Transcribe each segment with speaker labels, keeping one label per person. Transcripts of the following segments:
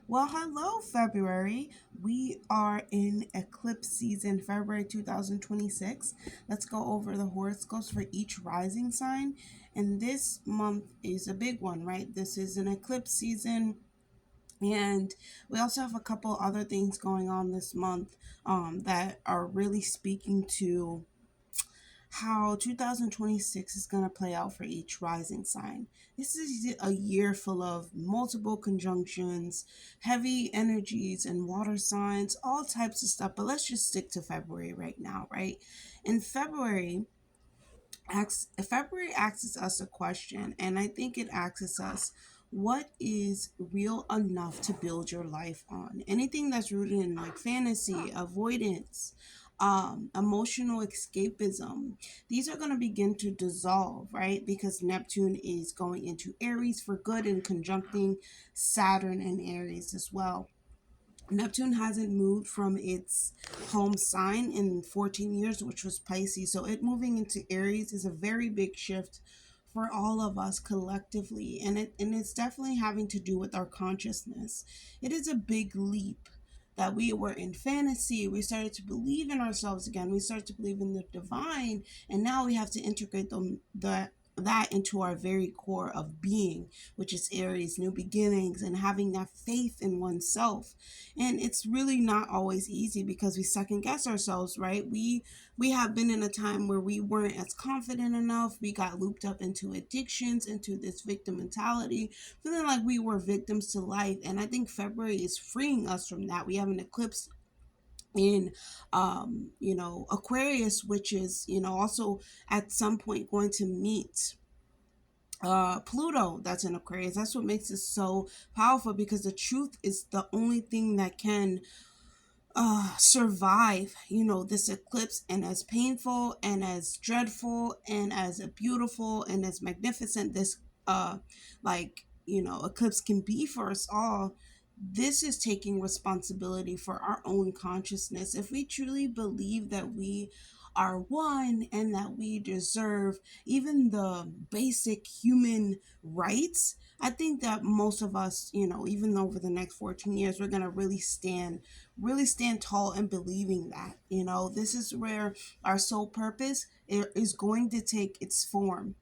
Speaker 1: Well, hello, February. We are in eclipse season, February 2026. Let's go over the horoscopes for each rising sign. And this month is a big one, right? This is an eclipse season. And we also have a couple other things going on this month that are really speaking to how 2026 is going to play out for each rising sign. This is a year full of multiple conjunctions, heavy energies, and water signs, all types of stuff. But let's just stick to February right now, right? In February asks us a question, and I think it asks us, what is real enough to build your life on? Anything that's rooted in like fantasy, avoidance, emotional escapism, these are going to begin to dissolve, right? Because Neptune is going into Aries for good and conjuncting Saturn and Aries as well. Neptune hasn't moved from its home sign in 14 years, which was Pisces. So it moving into Aries is a very big shift for all of us collectively. And it's definitely having to do with our consciousness. It is a big leap that we were in fantasy. We started to believe in ourselves again. We started to believe in the divine. And now we have to integrate that into our very core of being, which is Aries, new beginnings, and having that faith in oneself. And it's really not always easy because we second guess ourselves, right? We have been in a time where we weren't as confident enough. We got looped up into addictions, into this victim mentality, feeling like we were victims to life. And I think February is freeing us from that. We have an eclipse in Aquarius, which is also at some point going to meet Pluto, that's in Aquarius. That's what makes it so powerful, because the truth is the only thing that can survive this eclipse. And as painful and as dreadful and as beautiful and as magnificent this eclipse can be for us all, this is taking responsibility for our own consciousness. If we truly believe that we are one and that we deserve even the basic human rights, I think that most of us, even over the next 14 years, we're going to really stand tall in believing that. This is where our sole purpose is going to take its form.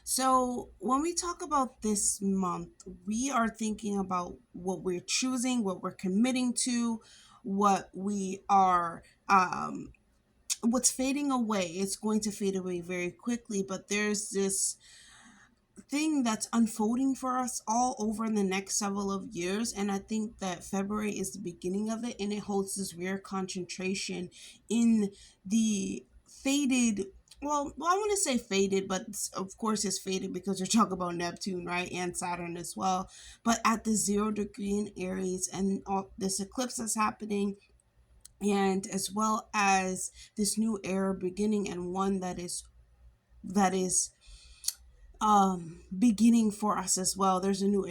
Speaker 1: So, when we talk about this month, we are thinking about what we're choosing, what we're committing to, what we are, what's fading away. It's going to fade away very quickly, but there's this thing that's unfolding for us all over the next several of years. And I think that February is the beginning of it, and it holds this rare concentration in the faded, I want to say faded, but of course it's faded because you're talking about Neptune, right? And Saturn as well. But at the 0 degree in Aries, and all this eclipse that's happening, and as well as this new era beginning, and one that is beginning for us as well. There's a new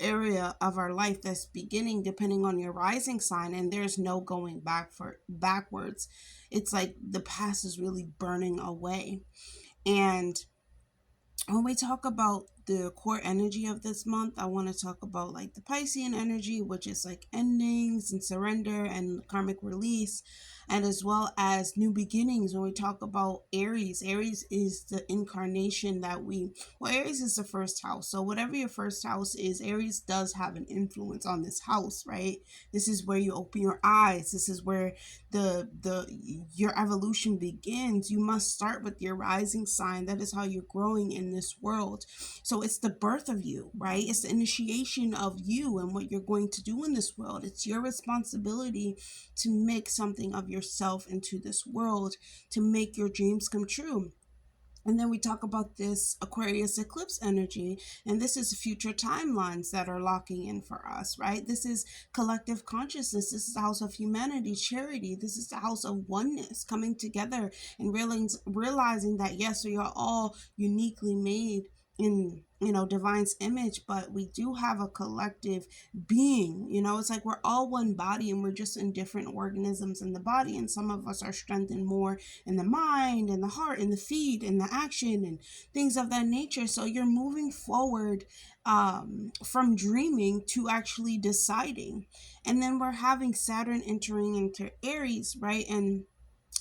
Speaker 1: area of our life that's beginning depending on your rising sign, and there's no going backwards. It's like the past is really burning away. And when we talk about the core energy of this month, I want to talk about like the Piscean energy, which is like endings and surrender and karmic release, and as well as new beginnings. When we talk about Aries, Aries is the incarnation Aries is the first house. So whatever your first house is, Aries does have an influence on this house, right? This is where you open your eyes. This is where the your evolution begins. You must start with your rising sign. That is how you're growing in this world. So it's the birth of you, right? It's the initiation of you and what you're going to do in this world. It's your responsibility to make something of yourself into this world, to make your dreams come true. And then we talk about this Aquarius eclipse energy, and this is future timelines that are locking in for us, right? This is collective consciousness. This is the house of humanity, charity. This is the house of oneness, coming together and realizing that, yes, we are all uniquely made in divine's image, but we do have a collective being. It's like we're all one body and we're just in different organisms in the body, and some of us are strengthened more in the mind and the heart and the feet and the action and things of that nature. So you're moving forward from dreaming to actually deciding. And then we're having Saturn entering into Aries, right? And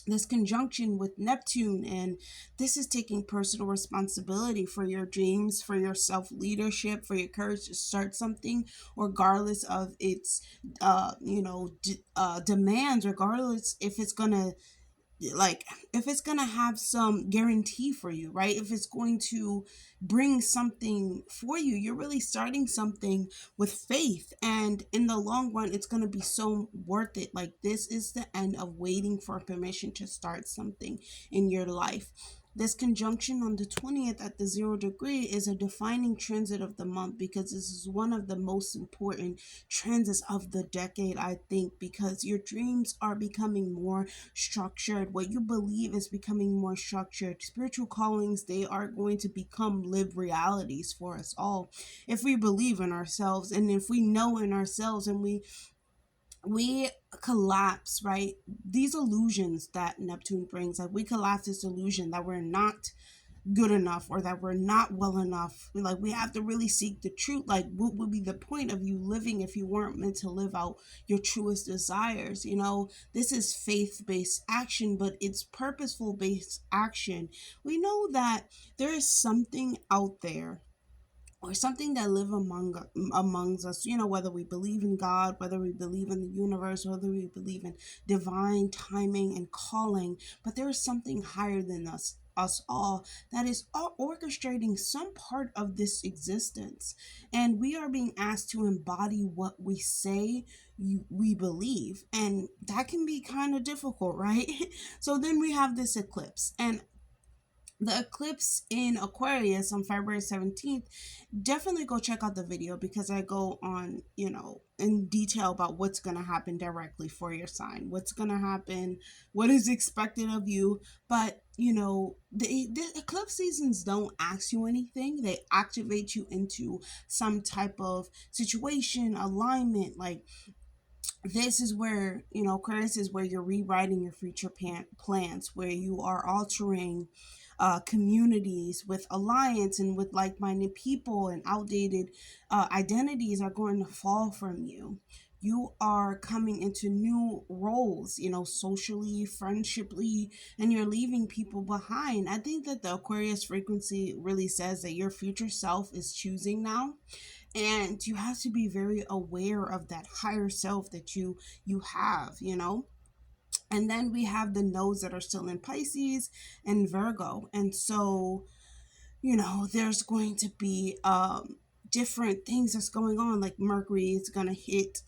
Speaker 1: this conjunction with Neptune, and this is taking personal responsibility for your dreams, for your self leadership, for your courage to start something, regardless of its demands, regardless if it's gonna like if it's gonna have some guarantee for you, right? If it's going to bring something for you, you're really starting something with faith, and in the long run it's going to be so worth it. Like, this is the end of waiting for permission to start something in your life. This conjunction on the 20th at the 0 degree is a defining transit of the month, because this is one of the most important transits of the decade, I think, because your dreams are becoming more structured. What you believe is becoming more structured. Spiritual callings, they are going to become lived realities for us all if we believe in ourselves, and if we know in ourselves, and we collapse, right? These illusions that Neptune brings, like we collapse this illusion that we're not good enough or that we're not well enough. Like, we have to really seek the truth. Like, what would be the point of you living if you weren't meant to live out your truest desires? This is faith-based action, but it's purposeful based action. We know that there is something out there, or something that live amongst us, whether we believe in God, whether we believe in the universe, whether we believe in divine timing and calling. But there is something higher than us all, that is all orchestrating some part of this existence, and we are being asked to embody what we say we believe, and that can be kind of difficult, right? So then we have this eclipse, and the eclipse in Aquarius on February 17th. Definitely go check out the video, because I go on, in detail about what's going to happen directly for your sign, what's going to happen, what is expected of you. But, the eclipse seasons don't ask you anything. They activate you into some type of situation, alignment. Like, this is where, Aquarius is where you're rewriting your future plans, where you are altering communities with alliance and with like-minded people, and outdated identities are going to fall from you. You are coming into new roles, socially, friendshiply, and you're leaving people behind. I think that the Aquarius frequency really says that your future self is choosing now, and you have to be very aware of that higher self that you have. And then we have the nodes that are still in Pisces and Virgo, and so there's going to be different things that's going on. Like, Mercury is going to hit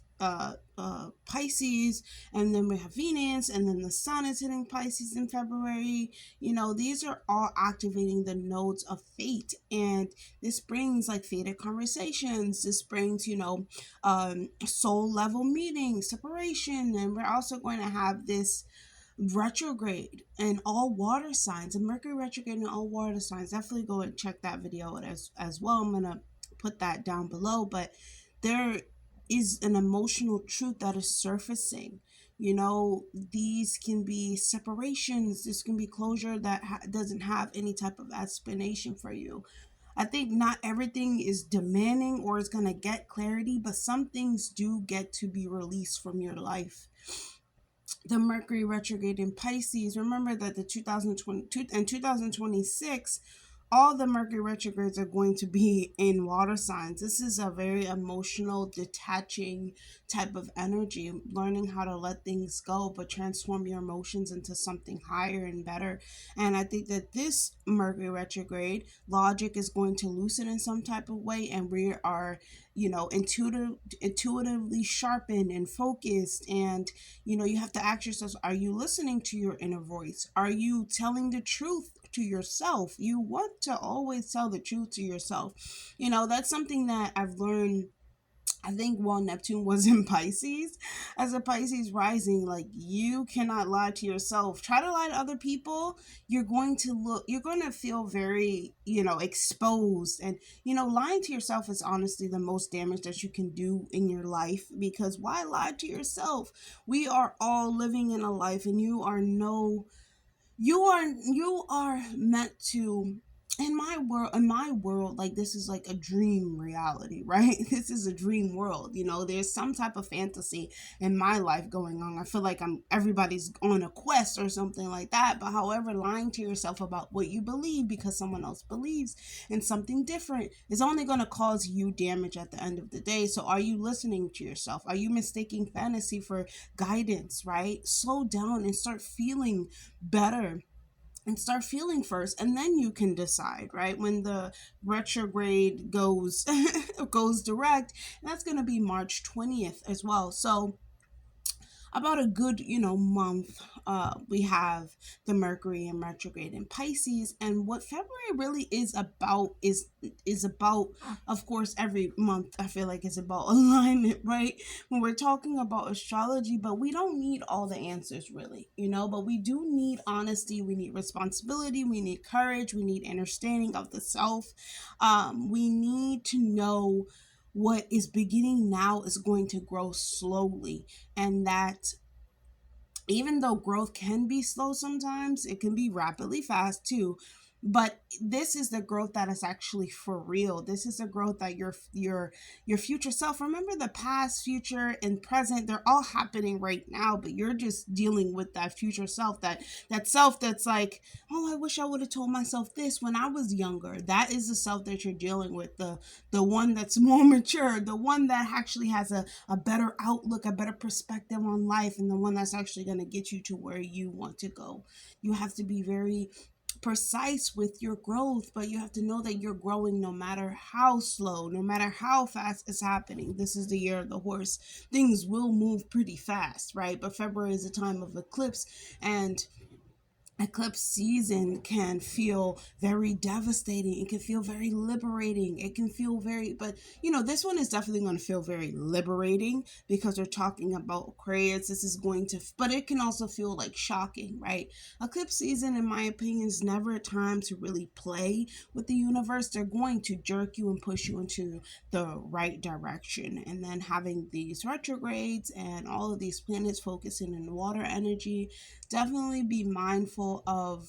Speaker 1: Pisces, and then we have Venus, and then the Sun is hitting Pisces in February. These are all activating the nodes of fate, and this brings like fated conversations. This brings soul level meetings, separation, and we're also going to have this retrograde in all water signs, and Mercury retrograde in all water signs. Definitely go and check that video out as well. I'm gonna put that down below. But there is an emotional truth that is surfacing. These can be separations, this can be closure that doesn't have any type of explanation for you. I think not everything is demanding or is going to get clarity, but some things do get to be released from your life. The Mercury retrograde in Pisces, remember that the 2022 and 2026, all the Mercury retrogrades are going to be in water signs. This is a very emotional, detaching type of energy, learning how to let things go, but transform your emotions into something higher and better. And I think that this Mercury retrograde, logic is going to loosen in some type of way, and we are, intuitively sharpened and focused. And, you have to ask yourself, are you listening to your inner voice? Are you telling the truth to yourself? You want to always tell the truth to yourself. That's something that I've learned I think while Neptune was in Pisces, as a Pisces rising, like you cannot lie to yourself. Try to lie to other people, you're going to feel very, exposed. And, lying to yourself is honestly the most damage that you can do in your life, because why lie to yourself? We are all living in a life, and you are meant to, in my world, like this is like a dream reality, right? This is a dream world. There's some type of fantasy in my life going on. I feel like everybody's on a quest or something like that. But however, lying to yourself about what you believe because someone else believes in something different is only going to cause you damage at the end of the day. So are you listening to yourself? Are you mistaking fantasy for guidance, right? Slow down and start feeling better, and start feeling first, and then you can decide, right? When the retrograde goes goes direct, and that's going to be March 20th as well. So about a good month, we have the Mercury in retrograde in Pisces. And what February really is about, of course, every month I feel like it's about alignment, right? When we're talking about astrology, but we don't need all the answers really, but we do need honesty, we need responsibility, we need courage, we need understanding of the self. We need to know what is beginning now is going to grow slowly, and that even though growth can be slow sometimes, it can be rapidly fast too. But this is the growth that is actually for real. This is the growth that your future self. Remember, the past, future, and present, they're all happening right now, but you're just dealing with that future self, that self that's like, oh, I wish I would have told myself this when I was younger. That is the self that you're dealing with, the one that's more mature, the one that actually has a better outlook, a better perspective on life, and the one that's actually going to get you to where you want to go. You have to be very precise with your growth, but you have to know that you're growing no matter how slow, no matter how fast it's happening. This is the year of the horse. Things will move pretty fast, right? But February is a time of eclipse, and eclipse season can feel very devastating. It can feel very liberating. It can feel very, but this one is definitely going to feel very liberating because we're talking about Aquarius. This is going to, but it can also feel like shocking, right? Eclipse season, in my opinion, is never a time to really play with the universe. They're going to jerk you and push you into the right direction. And then having these retrogrades and all of these planets focusing in water energy, definitely be mindful of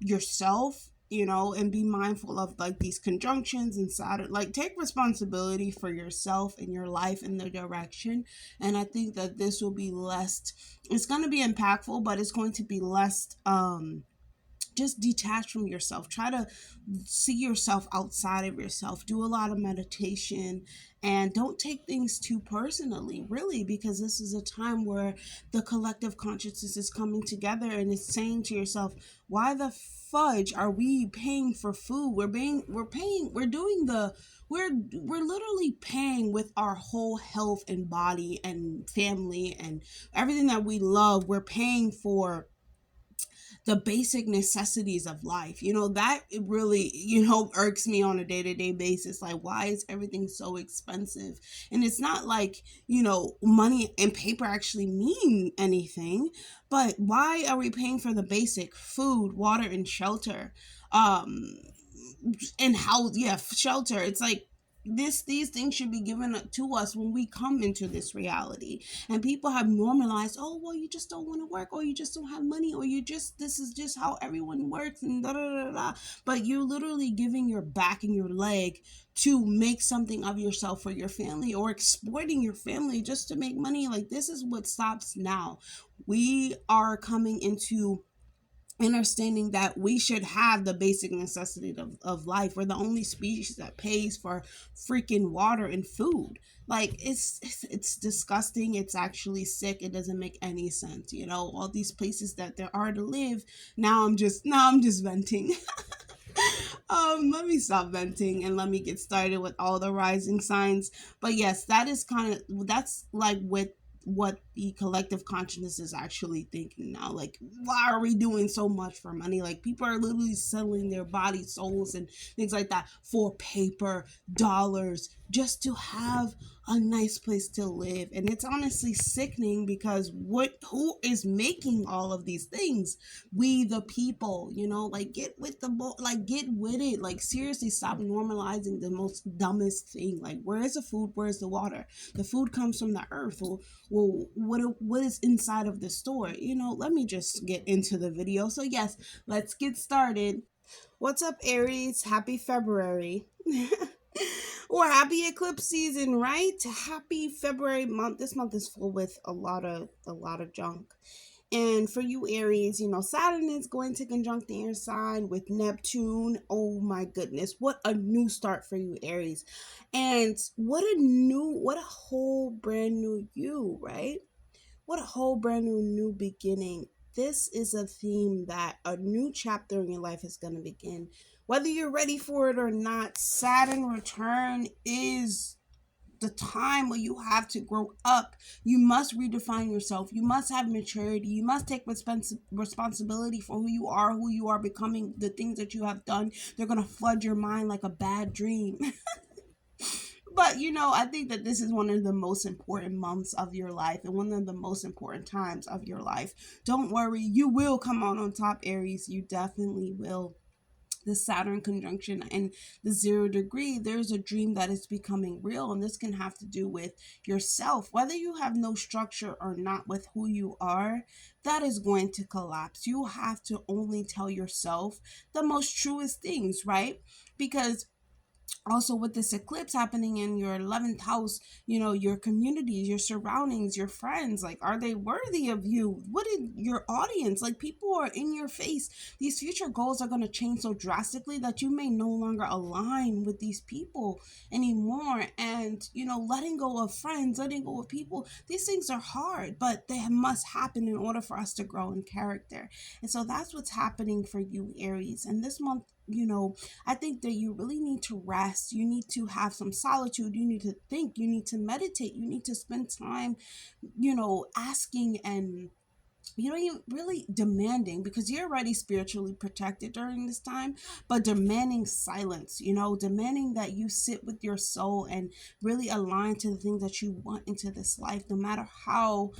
Speaker 1: yourself, and be mindful of like these conjunctions and Saturn. Like, take responsibility for yourself and your life and the direction. And I think that this will be less, it's going to be impactful, but it's going to be less just detach from yourself. Try to see yourself outside of yourself. Do a lot of meditation, and don't take things too personally, really, because this is a time where the collective consciousness is coming together and it's saying to yourself, why the fudge are we paying for food? We're literally paying with our whole health and body and family and everything that we love. We're paying for the basic necessities of life. That it really, irks me on a day-to-day basis. Like, why is everything so expensive? And it's not like, money and paper actually mean anything, but why are we paying for the basic food, water, and shelter? And how, yeah, shelter. It's like, these things should be given to us when we come into this reality. And people have normalized, oh, well, you just don't want to work, or you just don't have money, or this is just how everyone works, and da da da da. But you're literally giving your back and your leg to make something of yourself for your family, or exploiting your family just to make money. Like, this is what stops now. We are coming into understanding that we should have the basic necessities of life. We're the only species that pays for freaking water and food. Like, it's disgusting. It's actually sick. It doesn't make any sense. All these places that there are to live. Now I'm just venting. Let me stop venting and let me get started with all the rising signs. But yes, that's like with what the collective consciousness is actually thinking now. Like, why are we doing so much for money? Like, people are literally selling their body, souls, and things like that for paper, dollars, just to have a nice place to live. And it's honestly sickening because who is making all of these things? We the people, like get with get with it. Like seriously, stop normalizing the most dumbest thing. Like where's the food? Where's the water? The food comes from the earth. Well, what is inside of the store? Let me just get into the video. So yes, let's get started. What's up, Aries? Happy February. Or happy eclipse season, right? Happy February month. This month is full with a lot of junk. And for you Aries, Saturn is going to conjunct the air sign with Neptune. Oh my goodness, what a new start for you Aries. And what a whole brand new you, right? What a whole brand new beginning. This is a theme that a new chapter in your life is going to begin. Whether you're ready for it or not, Saturn return is the time where you have to grow up. You must redefine yourself. You must have maturity. You must take responsibility for who you are becoming, the things that you have done. They're going to flood your mind like a bad dream. But I think that this is one of the most important months of your life and one of the most important times of your life. Don't worry, you will come out on top, Aries. You definitely will. The Saturn conjunction and the 0 degree, there's a dream that is becoming real, and this can have to do with yourself. Whether you have no structure or not with who you are, that is going to collapse. You have to only tell yourself the most truest things, right? Because also with this eclipse happening in your 11th house, your communities, your surroundings, your friends, like, are they worthy of you? What is your audience? Like, people are in your face. These future goals are going to change so drastically that you may no longer align with these people anymore. And letting go of friends, letting go of people, these things are hard, but they must happen in order for us to grow in character. And so that's what's happening for you Aries. And this month, I think that you really need to rest. You need to have some solitude. You need to think. You need to meditate. You need to spend time, asking and you really demanding, because you're already spiritually protected during this time, but demanding silence, demanding that you sit with your soul and really align to the things that you want into this life, no matter how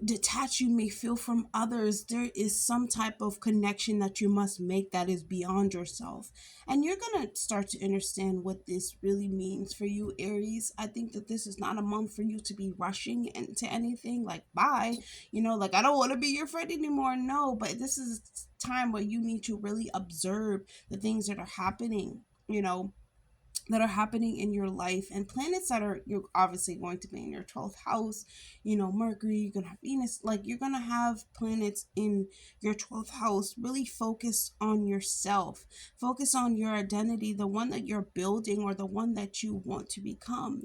Speaker 1: detached you may feel from others. There is some type of connection that you must make that is beyond yourself. And you're going to start to understand what this really means for you, Aries. I think that this is not a month for you to be rushing into anything like, bye, like, I don't want to be your friend anymore. No, but this is a time where you need to really observe the things that are happening, in your life, and planets that are, you're obviously going to be in your 12th house. Mercury, you're gonna have Venus, like, you're gonna have planets in your 12th house really focused on yourself, focus on your identity, the one that you're building or the one that you want to become.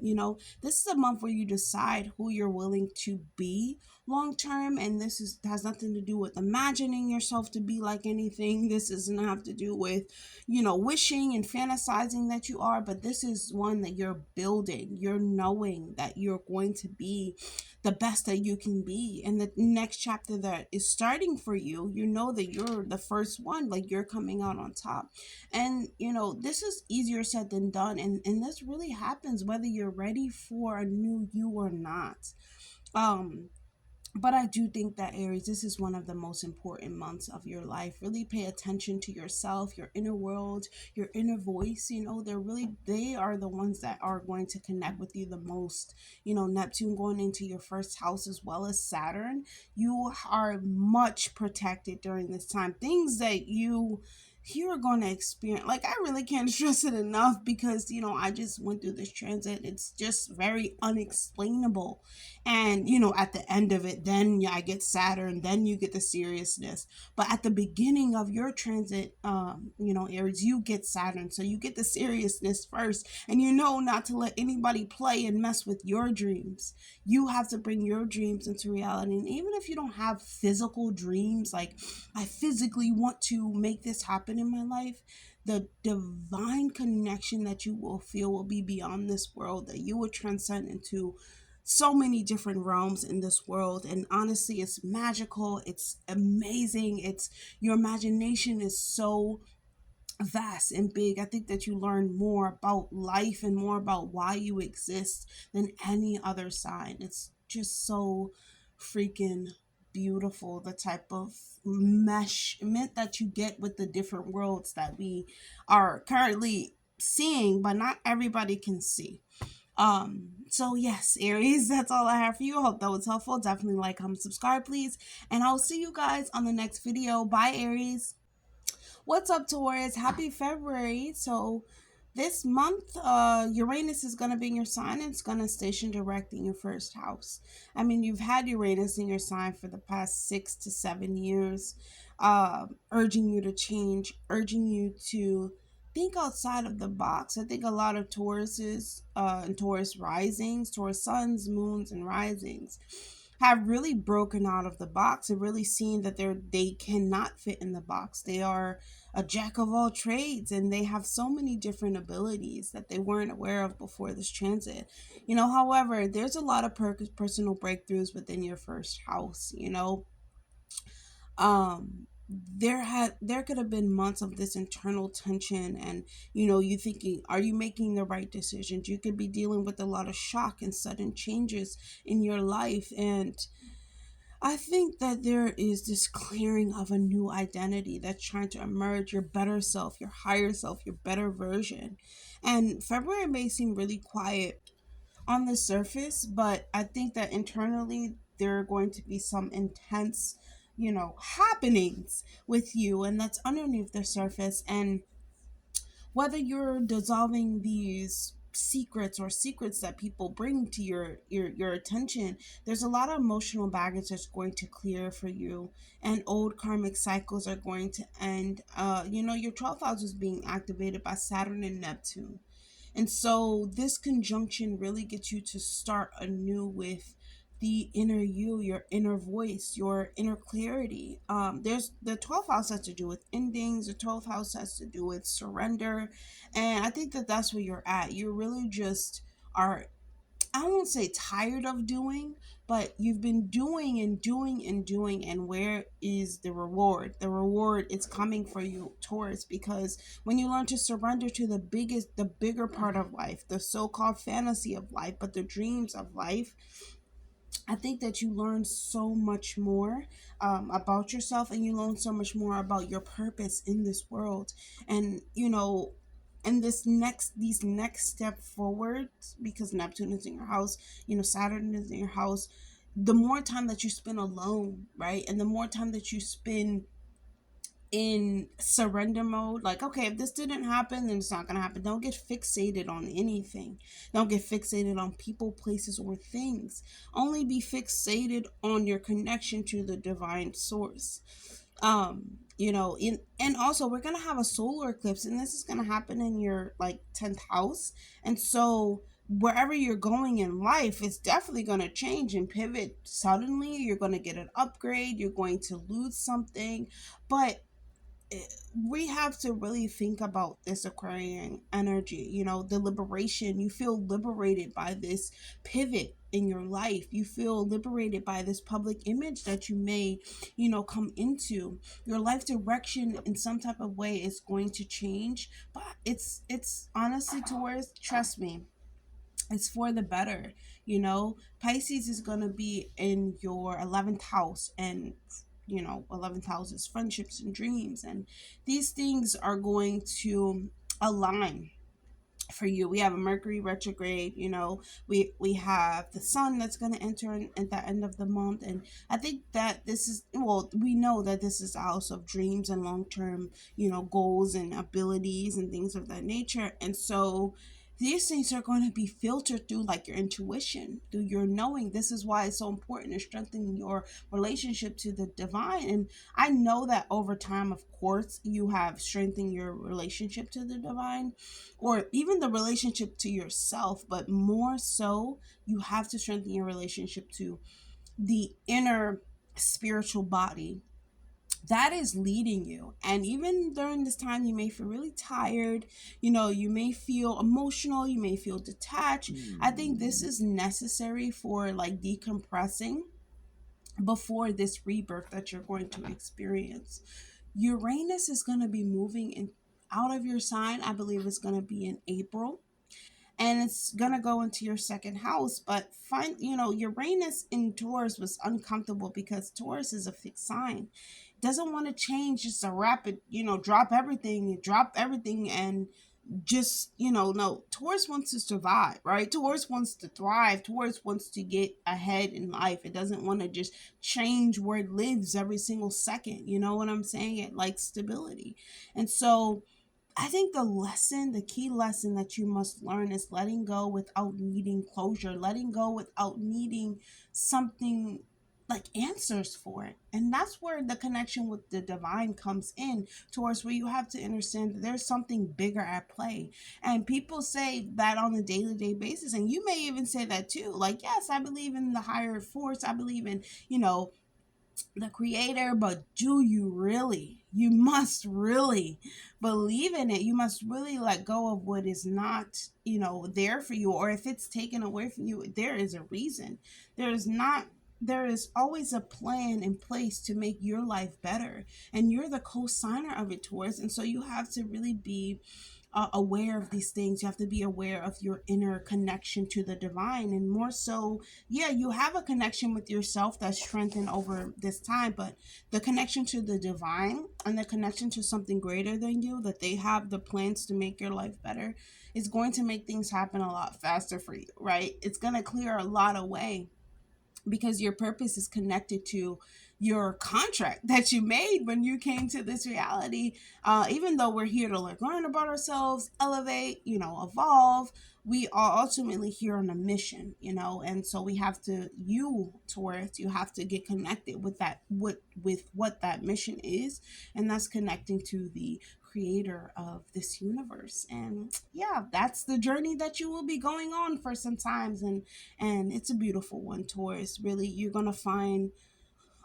Speaker 1: This is a month where you decide who you're willing to be long term, and has nothing to do with imagining yourself to be like anything. This doesn't have to do with wishing and fantasizing that you are, but this is one that you're building. You're knowing that you're going to be the best that you can be. And the next chapter that is starting for you, that you're the first one, like, you're coming out on top. And, this is easier said than done. And this really happens whether you're ready for a new you or not. But I do think that Aries, this is one of the most important months of your life. Really pay attention to yourself, your inner world, your inner voice. They are the ones that are going to connect with you the most. Neptune going into your first house as well as Saturn. You are much protected during this time. Things that you're going to experience, like, I really can't stress it enough, because I just went through this transit. It's just very unexplainable. And at the end of it, then I get Saturn, then you get the seriousness. But at the beginning of your transit, Aries, you get Saturn, so you get the seriousness first. And not to let anybody play and mess with your dreams. You have to bring your dreams into reality. And even if you don't have physical dreams, like, I physically want to make this happen in my life, the divine connection that you will feel will be beyond this world, that you will transcend into so many different realms in this world. And honestly, it's magical. It's amazing. Your imagination is so vast and big. I think that you learn more about life and more about why you exist than any other sign. It's just so freaking beautiful, the type of meshment that you get with the different worlds that we are currently seeing, but not everybody can see. So yes, Aries, that's all I have for you. I hope that was helpful. Definitely like, comment, subscribe, please. And I'll see you guys on the next video. Bye, Aries. What's up, Taurus? Happy February. So this month, Uranus is going to be in your sign, and it's going to station direct in your first house. I mean, you've had Uranus in your sign for the past 6 to 7 years, urging you to change, urging you to think outside of the box. I think a lot of Tauruses and Taurus risings, Taurus suns, moons, and risings have really broken out of the box and really seen that they cannot fit in the box. They are a jack of all trades, and they have so many different abilities that they weren't aware of before this transit. However, there's a lot of personal breakthroughs within your first house. There could have been months of this internal tension, and you thinking, are you making the right decisions? You could be dealing with a lot of shock and sudden changes in your life, and I think that there is this clearing of a new identity that's trying to emerge, your better self, your higher self, your better version. And February may seem really quiet on the surface, but I think that internally there are going to be some intense, happenings with you, and that's underneath the surface. And whether you're dissolving these secrets that people bring to your attention, there's a lot of emotional baggage that's going to clear for you, and old karmic cycles are going to end. Your 12th house is being activated by Saturn and Neptune, and so this conjunction really gets you to start anew with the inner you, your inner voice, your inner clarity. There's the 12th house has to do with endings, the 12th house has to do with surrender. And I think that that's where you're at. You really just are, I won't say tired of doing, but you've been doing and doing and doing, and where is the reward? The reward is coming for you, Taurus, because when you learn to surrender to the bigger part of life, the so-called fantasy of life, but the dreams of life, I think that you learn so much more about yourself, and you learn so much more about your purpose in this world. And and these next step forward, because Neptune is in your house, Saturn is in your house. The more time that you spend alone, right, and the more time that you spend in surrender mode, like, okay, if this didn't happen, then it's not gonna happen. Don't get fixated on anything. Don't get fixated on people, places, or things. Only be fixated on your connection to the divine source. And also we're gonna have a solar eclipse, and this is gonna happen in your like 10th house. And so wherever you're going in life, it's definitely going to change and pivot suddenly. You're going to get an upgrade, you're going to lose something, but we have to really think about this Aquarian energy, the liberation. You feel liberated by this pivot in your life. You feel liberated by this public image that you may, come into. Your life direction in some type of way is going to change, but it's honestly, towards, trust me, it's for the better. Pisces is going to be in your 11th house, and 11th house is friendships and dreams, and these things are going to align for you. We have a Mercury retrograde. We have the sun that's going to enter at the end of the month, and I think that this is, well, we know that this is a house of dreams and long-term goals and abilities and things of that nature. And so these things are going to be filtered through like your intuition, through your knowing. This is why it's so important to strengthen your relationship to the divine. And I know that over time, of course, you have strengthened your relationship to the divine, or even the relationship to yourself, but more so, you have to strengthen your relationship to the inner spiritual body that is leading you. And even during this time, you may feel really tired, you may feel emotional, you may feel detached. I think this is necessary for like decompressing before this rebirth that you're going to experience. Uranus is going to be moving in out of your sign. I believe it's going to be in April, and it's going to go into your second house. But find, Uranus in Taurus was uncomfortable because Taurus is a fixed sign. It doesn't want to change just a rapid, drop everything and just, no. Taurus wants to survive, right? Taurus wants to thrive. Taurus wants to get ahead in life. It doesn't want to just change where it lives every single second. You know what I'm saying? It likes stability. And so I think the key lesson that you must learn is letting go without needing closure, letting go without needing something like answers for it. And that's where the connection with the divine comes in, towards where you have to understand that there's something bigger at play. And people say that on a day-to-day basis, and you may even say that too. Like, yes, I believe in the higher force. I believe in, the creator, but do you really? You must really believe in it. You must really let go of what is not, there for you. Or if it's taken away from you, there is a reason. There is always a plan in place to make your life better, and you're the co-signer of it, Taurus. And so you have to really be aware of these things. You have to be aware of your inner connection to the divine, and more so, yeah, you have a connection with yourself that's strengthened over this time, but the connection to the divine and the connection to something greater than you, that they have the plans to make your life better, is going to make things happen a lot faster for you, right? It's going to clear a lot away, because your purpose is connected to your contract that you made when you came to this reality. Even though we're here to learn about ourselves, elevate, evolve, we are ultimately here on a mission, and so we have to, Taurus, you have to get connected with that, with what that mission is, and that's connecting to the creator of this universe. And yeah, that's the journey that you will be going on for some times, and it's a beautiful one, Taurus. Really, you're gonna find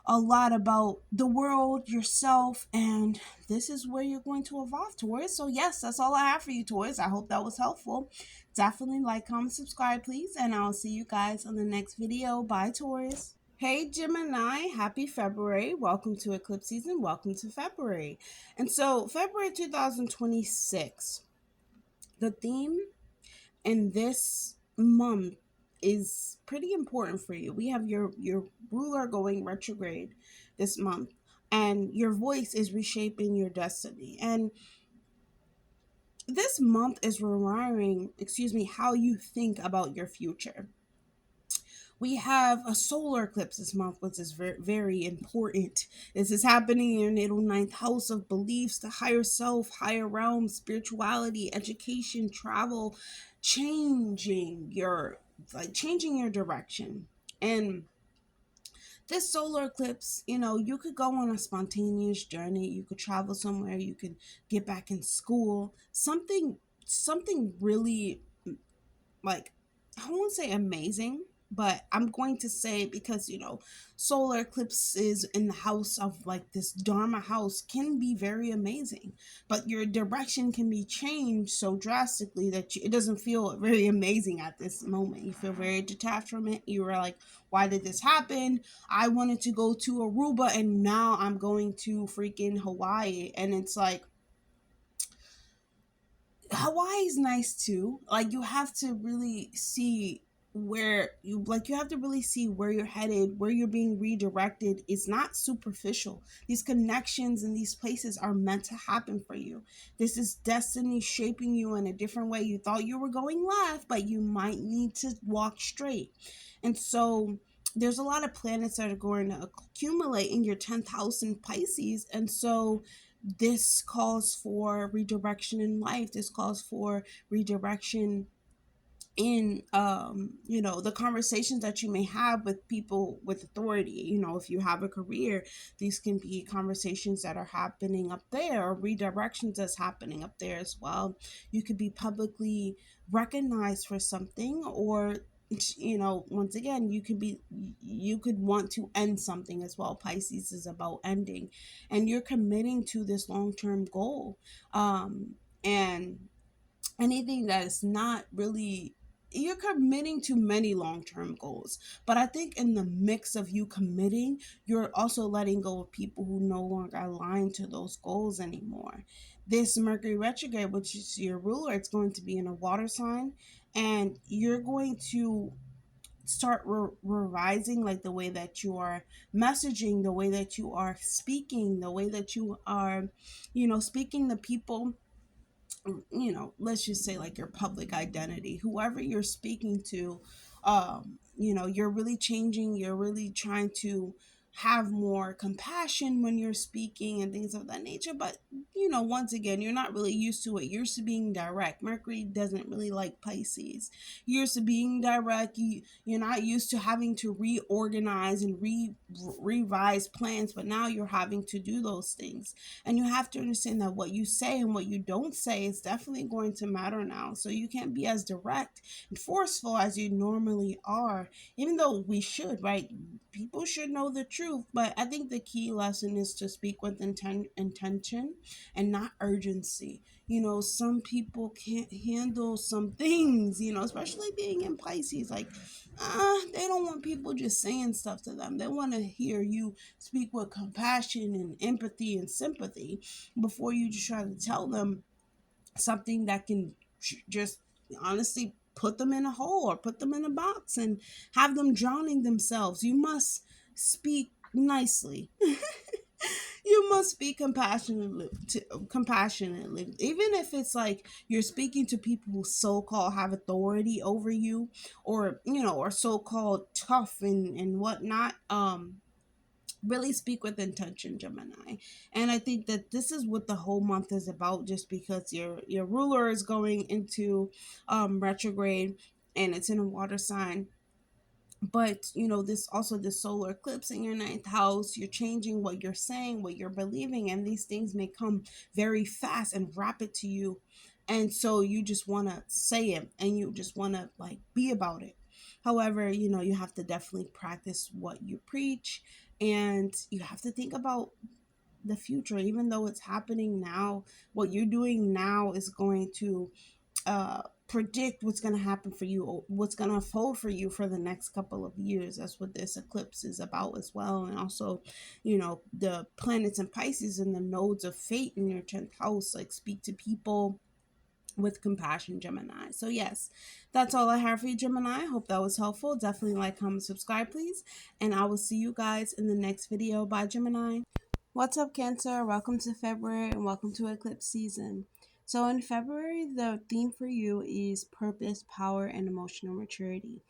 Speaker 1: a lot about the world, yourself, and this is where you're going to evolve, Taurus. So yes, that's all I have for you, Taurus. I hope that was helpful. Definitely like, comment, subscribe, please, and I'll see you guys on the next video. Bye, Taurus. Hey Gemini, happy February. Welcome to Eclipse season. Welcome to February. And so February 2026, the theme in this month is pretty important for you. We have your ruler going retrograde this month, and your voice is reshaping your destiny. And this month is rewiring, how you think about your future. We have a solar eclipse this month, which is very, very important. This is happening in your natal ninth house of beliefs, the higher self, higher realms, spirituality, education, travel, changing your direction. And this solar eclipse, you could go on a spontaneous journey, you could travel somewhere, you could get back in school, something really, like, I won't say amazing, but I'm going to say, because solar eclipses in the house of, like, this Dharma house can be very amazing, but your direction can be changed so drastically that it doesn't feel very amazing at this moment. You feel very detached from it. You were like, why did this happen? I wanted to go to Aruba and now I'm going to freaking Hawaii. And it's like, Hawaii is nice too. Like, you have to really see you have to really see where you're headed, where you're being redirected. It's not superficial. These connections and these places are meant to happen for you. This is destiny shaping you in a different way. You thought you were going left, but you might need to walk straight. And so there's a lot of planets that are going to accumulate in your 10th house in Pisces. And so this calls for redirection in life. This calls for redirection in the conversations that you may have with people with authority. If you have a career, these can be conversations that are happening up there, or redirections that's happening up there as well. You could be publicly recognized for something, or once again, you could want to end something as well. Pisces is about ending, and you're committing to this long-term goal, and anything that is not really, you're committing to many long-term goals, but I think in the mix of you committing, you're also letting go of people who no longer align to those goals anymore. this Mercury retrograde, which is your ruler, it's going to be in a water sign, and you're going to start revising like the way that you are messaging, the way that you are speaking, the way that you are, speaking to people, let's just say like your public identity, whoever you're speaking to, you're really changing, you're really trying to have more compassion when you're speaking and things of that nature. But once again, you're not really used to it. You're used to being direct. Mercury doesn't really like Pisces. You're used to being direct. You're not used to having to reorganize and revise plans, but now you're having to do those things. And you have to understand that what you say and what you don't say is definitely going to matter now. So you can't be as direct and forceful as you normally are, even though we should, right? People should know the truth. But I think the key lesson is to speak with intention and not urgency. Some people can't handle some things, especially being in Pisces. Like, they don't want people just saying stuff to them. They want to hear you speak with compassion and empathy and sympathy before you just try to tell them something that can just honestly put them in a hole or put them in a box and have them drowning themselves. You must speak nicely. You must be compassionately, even if it's like you're speaking to people who so-called have authority over you, or or so-called tough and whatnot. Really speak with intention, Gemini. And I think that this is what the whole month is about, just because your ruler is going into retrograde, and it's in a water sign. But this also, this solar eclipse in your ninth house, you're changing what you're saying, what you're believing, and these things may come very fast and rapid to you. And so you just want to say it, and you just want to like be about it. However, you have to definitely practice what you preach, and you have to think about the future. Even though it's happening now, what you're doing now is going to predict what's going to happen for you, what's going to unfold for you for the next couple of years. That's what this eclipse is about as well. And also, the planets in Pisces and the nodes of fate in your 10th house, like, speak to people with compassion, Gemini. So yes, that's all I have for you, Gemini. I hope that was helpful. Definitely like, comment, subscribe, please, and I will see you guys in the next video. Bye, Gemini. What's up, Cancer? Welcome to February and welcome to eclipse season. So in February, the theme for you is purpose, power, and emotional maturity.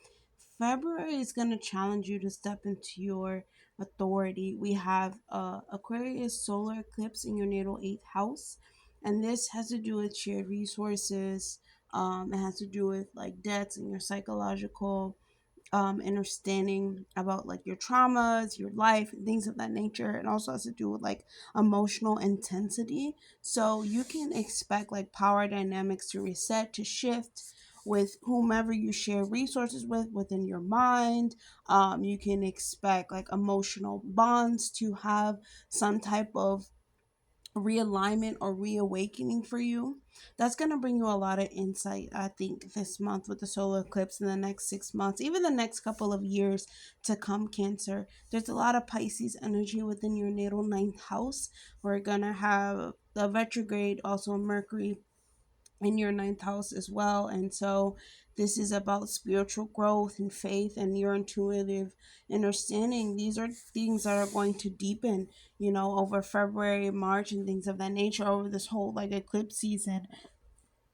Speaker 1: February is going to challenge you to step into your authority. We have Aquarius solar eclipse in your natal 8th house, and this has to do with shared resources. It has to do with like debts and your psychological understanding about like your traumas, your life, and things of that nature. It also has to do with like emotional intensity. So you can expect like power dynamics to reset, to shift with whomever you share resources with within your mind. You can expect like emotional bonds to have some type of realignment or reawakening for you. That's going to bring you a lot of insight, I think, this month with the solar eclipse, in the next 6 months, even the next couple of years to come, Cancer. There's a lot of Pisces energy within your natal 9th house. We're going to have the retrograde, also Mercury in your 9th house as well. And so this is about spiritual growth and faith and your intuitive understanding. These are things that are going to deepen, over February, March, and things of that nature, over this whole like eclipse season.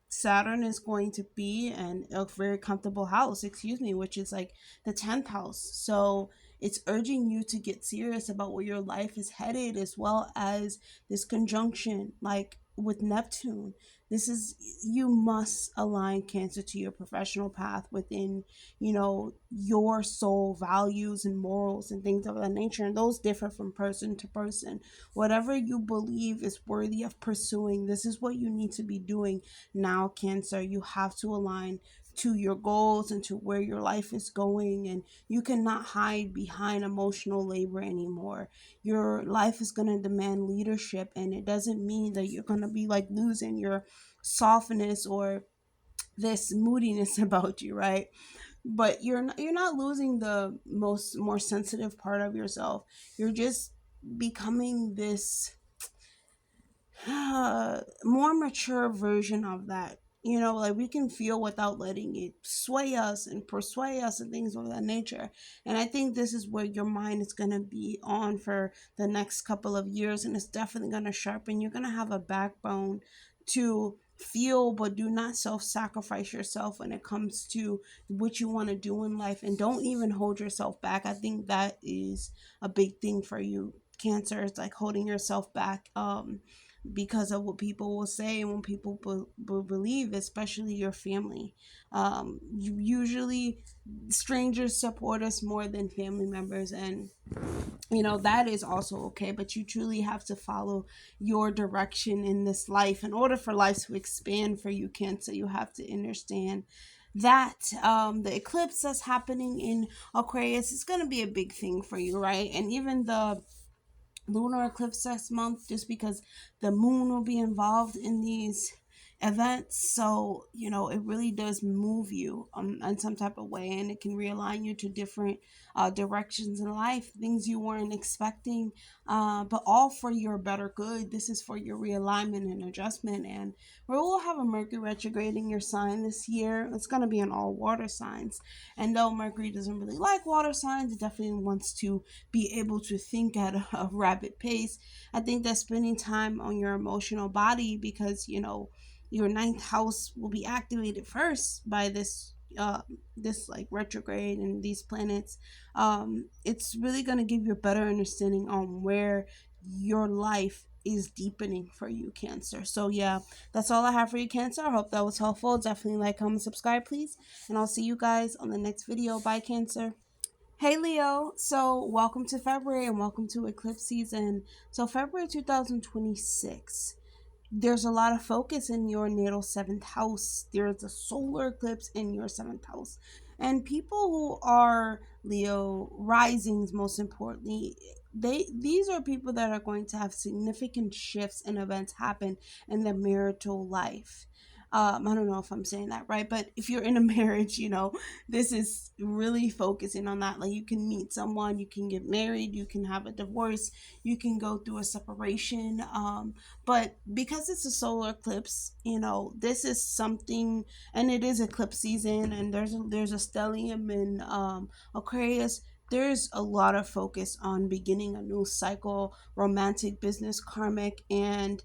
Speaker 1: Saturn is going to be in a very comfortable house, which is like the 10th house. So it's urging you to get serious about where your life is headed, as well as this conjunction, like with Neptune. This is, you must align, Cancer, to your professional path within, your soul values and morals and things of that nature. And those differ from person to person. Whatever you believe is worthy of pursuing, this is what you need to be doing now, Cancer. You have to align to your goals and to where your life is going, and you cannot hide behind emotional labor anymore. Your life is going to demand leadership, and it doesn't mean that you're going to be like losing your softness or this moodiness about you, right? But you're not losing the more sensitive part of yourself. You're just becoming this more mature version of that. Like we can feel without letting it sway us and persuade us and things of that nature. And I think this is where your mind is going to be on for the next couple of years. And it's definitely going to sharpen. You're going to have a backbone to feel, but do not self sacrifice yourself when it comes to what you want to do in life. And don't even hold yourself back. I think that is a big thing for you, Cancer. It's like holding yourself back. Because of what people will say and what people believe, especially your family. Usually, strangers support us more than family members, and that is also okay. But you truly have to follow your direction in this life in order for life to expand for you, Cancer. You have to understand that the eclipse that's happening in Aquarius is going to be a big thing for you, right? And even the lunar eclipse next month, just because the moon will be involved in these events. So it really does move you in some type of way, and it can realign you to different directions in life, things you weren't expecting, but all for your better good. This is for your realignment and adjustment. And we will have a Mercury retrograde in your sign this year. It's going to be in all water signs, and though Mercury doesn't really like water signs, it definitely wants to be able to think at a rapid pace. I think that spending time on your emotional body, because your ninth house will be activated first by this like retrograde and these planets. It's really going to give you a better understanding on where your life is deepening for you, Cancer. So yeah, that's all I have for you, Cancer. I hope that was helpful. Definitely like, comment, subscribe, please, and I'll see you guys on the next video. Bye, Cancer. Hey Leo, so welcome to February and welcome to eclipse season. So February 2026, there's a lot of focus in your natal seventh house. There's a solar eclipse in your seventh house. And people who are Leo risings, most importantly, these are people that are going to have significant shifts and events happen in their marital life. I don't know if I'm saying that right, but if you're in a marriage, this is really focusing on that. Like, you can meet someone, you can get married, you can have a divorce, you can go through a separation. But because it's a solar eclipse, this is something, and it is eclipse season, and there's a stellium in Aquarius. There's a lot of focus on beginning a new cycle, romantic, business, karmic, and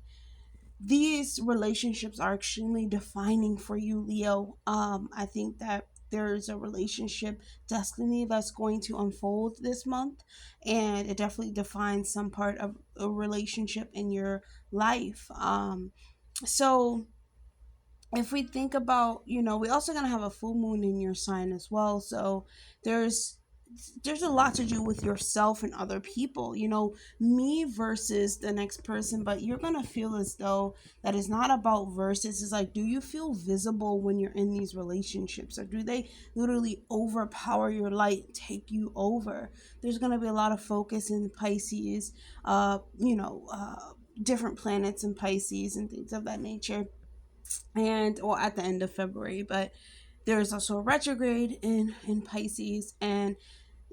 Speaker 1: these relationships are extremely defining for you, Leo. I think that there's a relationship destiny that's going to unfold this month, and it definitely defines some part of a relationship in your life. So if we think about, we also gonna have a full moon in your sign as well. So there's there's a lot to do with yourself and other people, me versus the next person. But you're gonna feel as though that is not about versus. It's like, do you feel visible when you're in these relationships, or do they literally overpower your light, take you over? There's gonna be a lot of focus in Pisces, different planets in Pisces and things of that nature, and or at the end of February. But there's also a retrograde in Pisces, and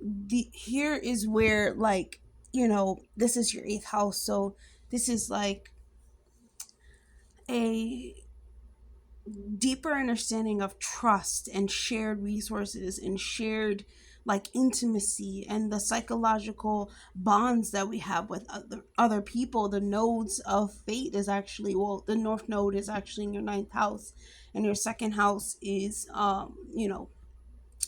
Speaker 1: the here is where, like, this is your eighth house. So this is like a deeper understanding of trust and shared resources and shared, like, intimacy and the psychological bonds that we have with other people. The nodes of fate is actually, well, the north node is actually in your ninth house, and your second house is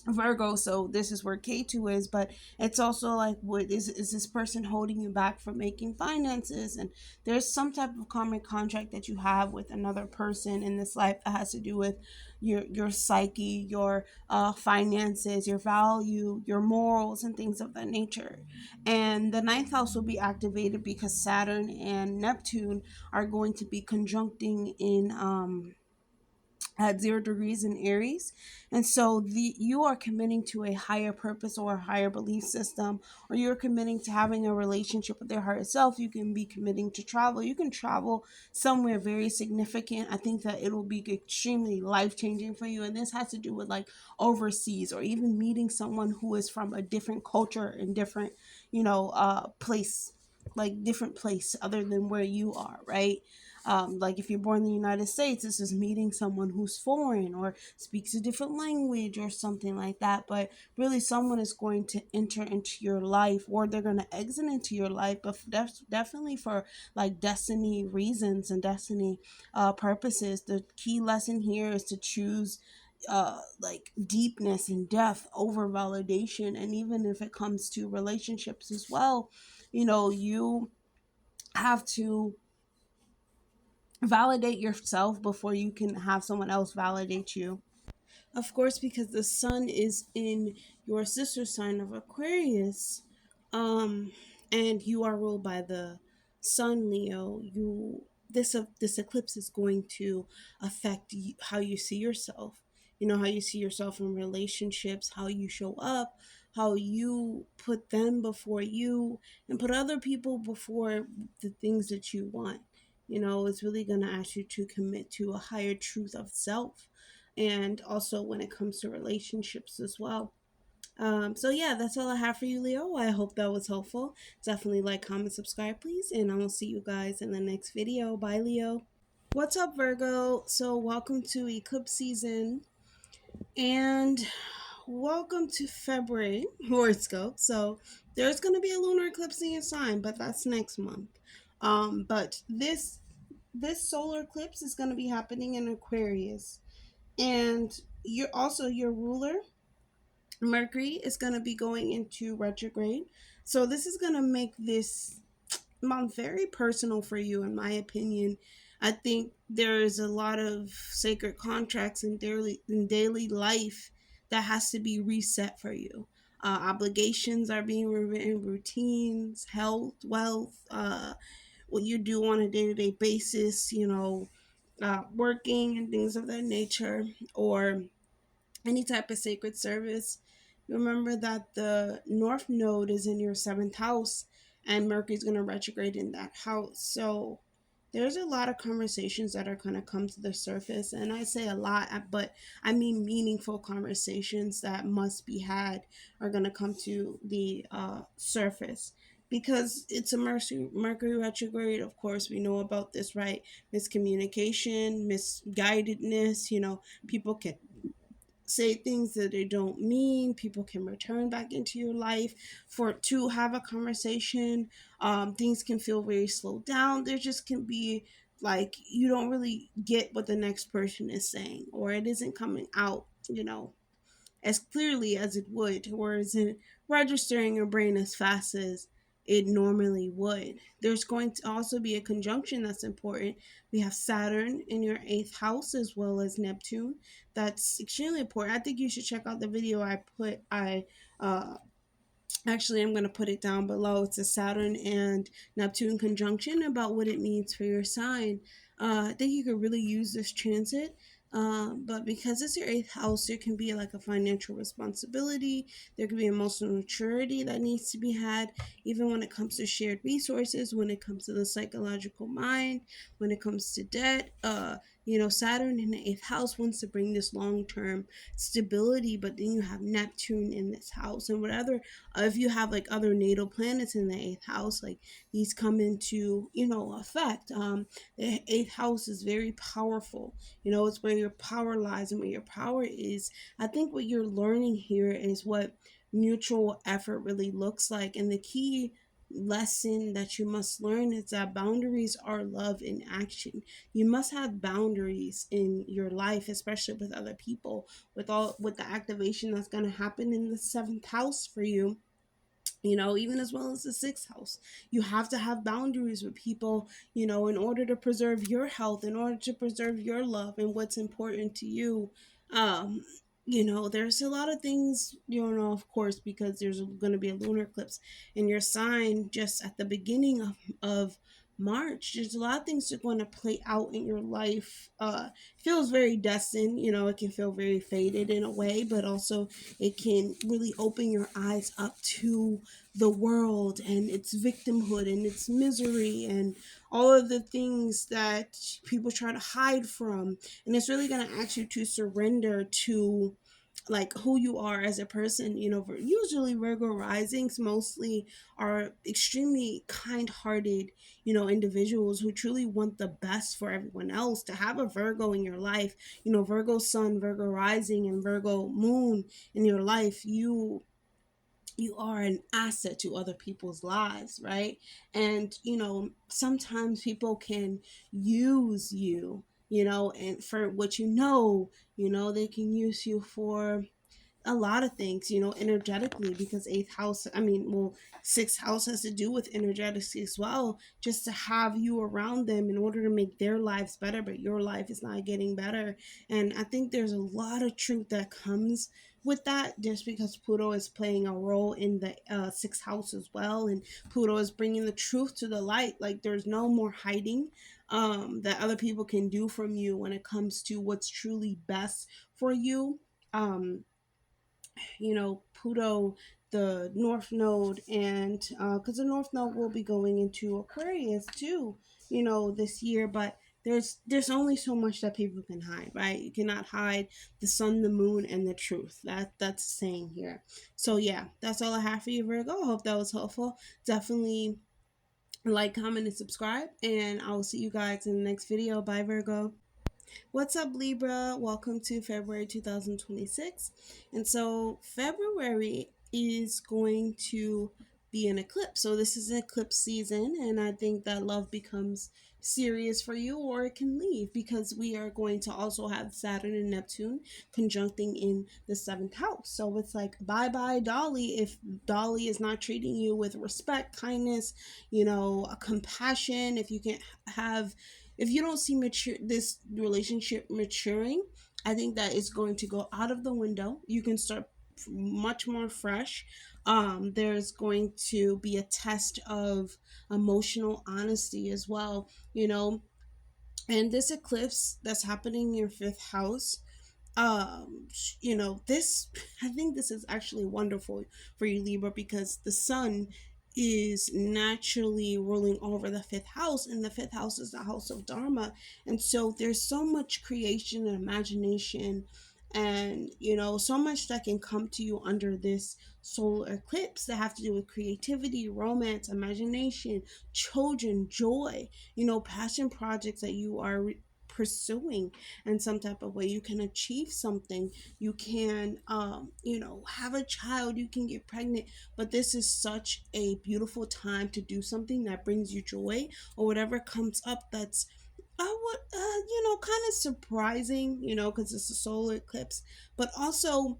Speaker 1: Virgo. So this is where K2 is, but it's also like, what is this person holding you back from making finances? And there's some type of karmic contract that you have with another person in this life that has to do with your psyche, your finances, your value, your morals, and things of that nature. And the ninth house will be activated because Saturn and Neptune are going to be conjuncting in at 0 degrees in Aries. And so you are committing to a higher purpose or a higher belief system, or you're committing to having a relationship with your higher self. You can be committing to travel. You can travel somewhere very significant. I think that it'll be extremely life-changing for you. And this has to do with, like, overseas, or even meeting someone who is from a different culture and different, place. like different place other than where you are, right? Like if you're born in the United States, this is meeting someone who's foreign or speaks a different language or something like that. But really, someone is going to enter into your life, or they're going to exit into your life, but definitely for like destiny reasons and destiny purposes. The key lesson here is to choose like deepness and depth over validation. And even if it comes to relationships as well, you have to validate yourself before you can have someone else validate you. Of course, because the sun is in your sister sign of Aquarius, um, and you are ruled by the sun, Leo. This eclipse is going to affect how you see yourself. How you see yourself in relationships, how you show up, how you put them before you, and put other people before the things that you want. It's really going to ask you to commit to a higher truth of self, and also when it comes to relationships as well. So yeah, that's all I have for you, Leo. I hope that was helpful. Definitely like, comment, subscribe, please, and I will see you guys in the next video. Bye, Leo. What's up, Virgo? So welcome to eclipse season, and welcome to February horoscope. So there's going to be a lunar eclipse in your sign, but that's next month. But this solar eclipse is going to be happening in Aquarius, and your ruler Mercury is going to be going into retrograde. So this is going to make this month very personal for you, in my opinion. I think there is a lot of sacred contracts in daily life that has to be reset for you. Obligations are being rewritten, routines, health, wealth, what you do on a day-to-day basis, working and things of that nature, or any type of sacred service. Remember that the North Node is in your seventh house, and Mercury's going to retrograde in that house. So there's a lot of conversations that are going to come to the surface. And I say a lot, but I mean meaningful conversations that must be had are going to come to the surface. Because it's a Mercury retrograde, of course, we know about this, right? Miscommunication, misguidedness, people can say things that they don't mean. People can return back into your life for to have a conversation. Things can feel very slowed down. There just can be like you don't really get what the next person is saying, or it isn't coming out, as clearly as it would, or isn't registering your brain as fast as it normally would. There's going to also be a conjunction that's important. We have Saturn in your eighth house as well as Neptune. That's extremely important. I think you should check out the video I actually, I'm going to put it down below. It's a Saturn and Neptune conjunction about what it means for your sign. I think you could really use this transit. But because it's your eighth house, there can be like a financial responsibility. There could be emotional maturity that needs to be had, even when it comes to shared resources, when it comes to the psychological mind, when it comes to debt. Saturn in the eighth house wants to bring this long term stability, but then you have Neptune in this house, and whatever if you have like other natal planets in the eighth house, like these come into effect. The eighth house is very powerful. It's where your power lies and where your power is. I think what you're learning here is what mutual effort really looks like, and the key lesson that you must learn is that boundaries are love in action. You must have boundaries in your life, especially with other people, with the activation that's going to happen in the seventh house for you, even as well as the sixth house. You have to have boundaries with people, in order to preserve your health, in order to preserve your love and what's important to you. Um, there's a lot of things, of course, because there's going to be a lunar eclipse in your sign just at the beginning of March. There's a lot of things that are going to play out in your life. Feels very destined, it can feel very faded in a way, but also it can really open your eyes up to the world and its victimhood and its misery and all of the things that people try to hide from. And it's really going to ask you to surrender to like who you are as a person. Usually Virgo risings mostly are extremely kind-hearted, individuals who truly want the best for everyone else. To have a Virgo in your life, Virgo sun, Virgo rising, and Virgo moon in your life, you are an asset to other people's lives, right? And sometimes people can use you, and for what they can use you for a lot of things, energetically, because sixth house has to do with energetics as well, just to have you around them in order to make their lives better, but your life is not getting better. And I think there's a lot of truth that comes with that, just because Pluto is playing a role in the sixth house as well, and Pluto is bringing the truth to the light. Like, there's no more hiding that other people can do from you when it comes to what's truly best for you. Pluto, the North Node, and because the North Node will be going into Aquarius too, this year. But there's only so much that people can hide, right? You cannot hide the sun, the moon, and the truth. That's the saying here. So yeah, that's all I have for you, Virgo. I hope that was helpful. Definitely like, comment, and subscribe, and I will see you guys in the next video. Bye, Virgo. What's up, Libra? Welcome to February 2026. And so, February is going to be an eclipse. So, this is an eclipse season, and I think that love becomes serious for you, or it can leave, because we are going to also have Saturn and Neptune conjuncting in the seventh house. So, it's like bye bye, Dolly, if Dolly is not treating you with respect, kindness, compassion. If you don't see this relationship maturing, I think that is going to go out of the window. You can start much more fresh. There's going to be a test of emotional honesty as well, and this eclipse that's happening in your fifth house, this I think this is actually wonderful for you, Libra, because the sun is naturally ruling over the fifth house, and the fifth house is the house of Dharma. And so there's so much creation and imagination, and so much that can come to you under this solar eclipse that have to do with creativity, romance, imagination, children, joy, passion projects that you are pursuing in some type of way. You can achieve something. You can have a child. You can get pregnant. But this is such a beautiful time to do something that brings you joy, or whatever comes up that's kind of surprising, because it's a solar eclipse, but also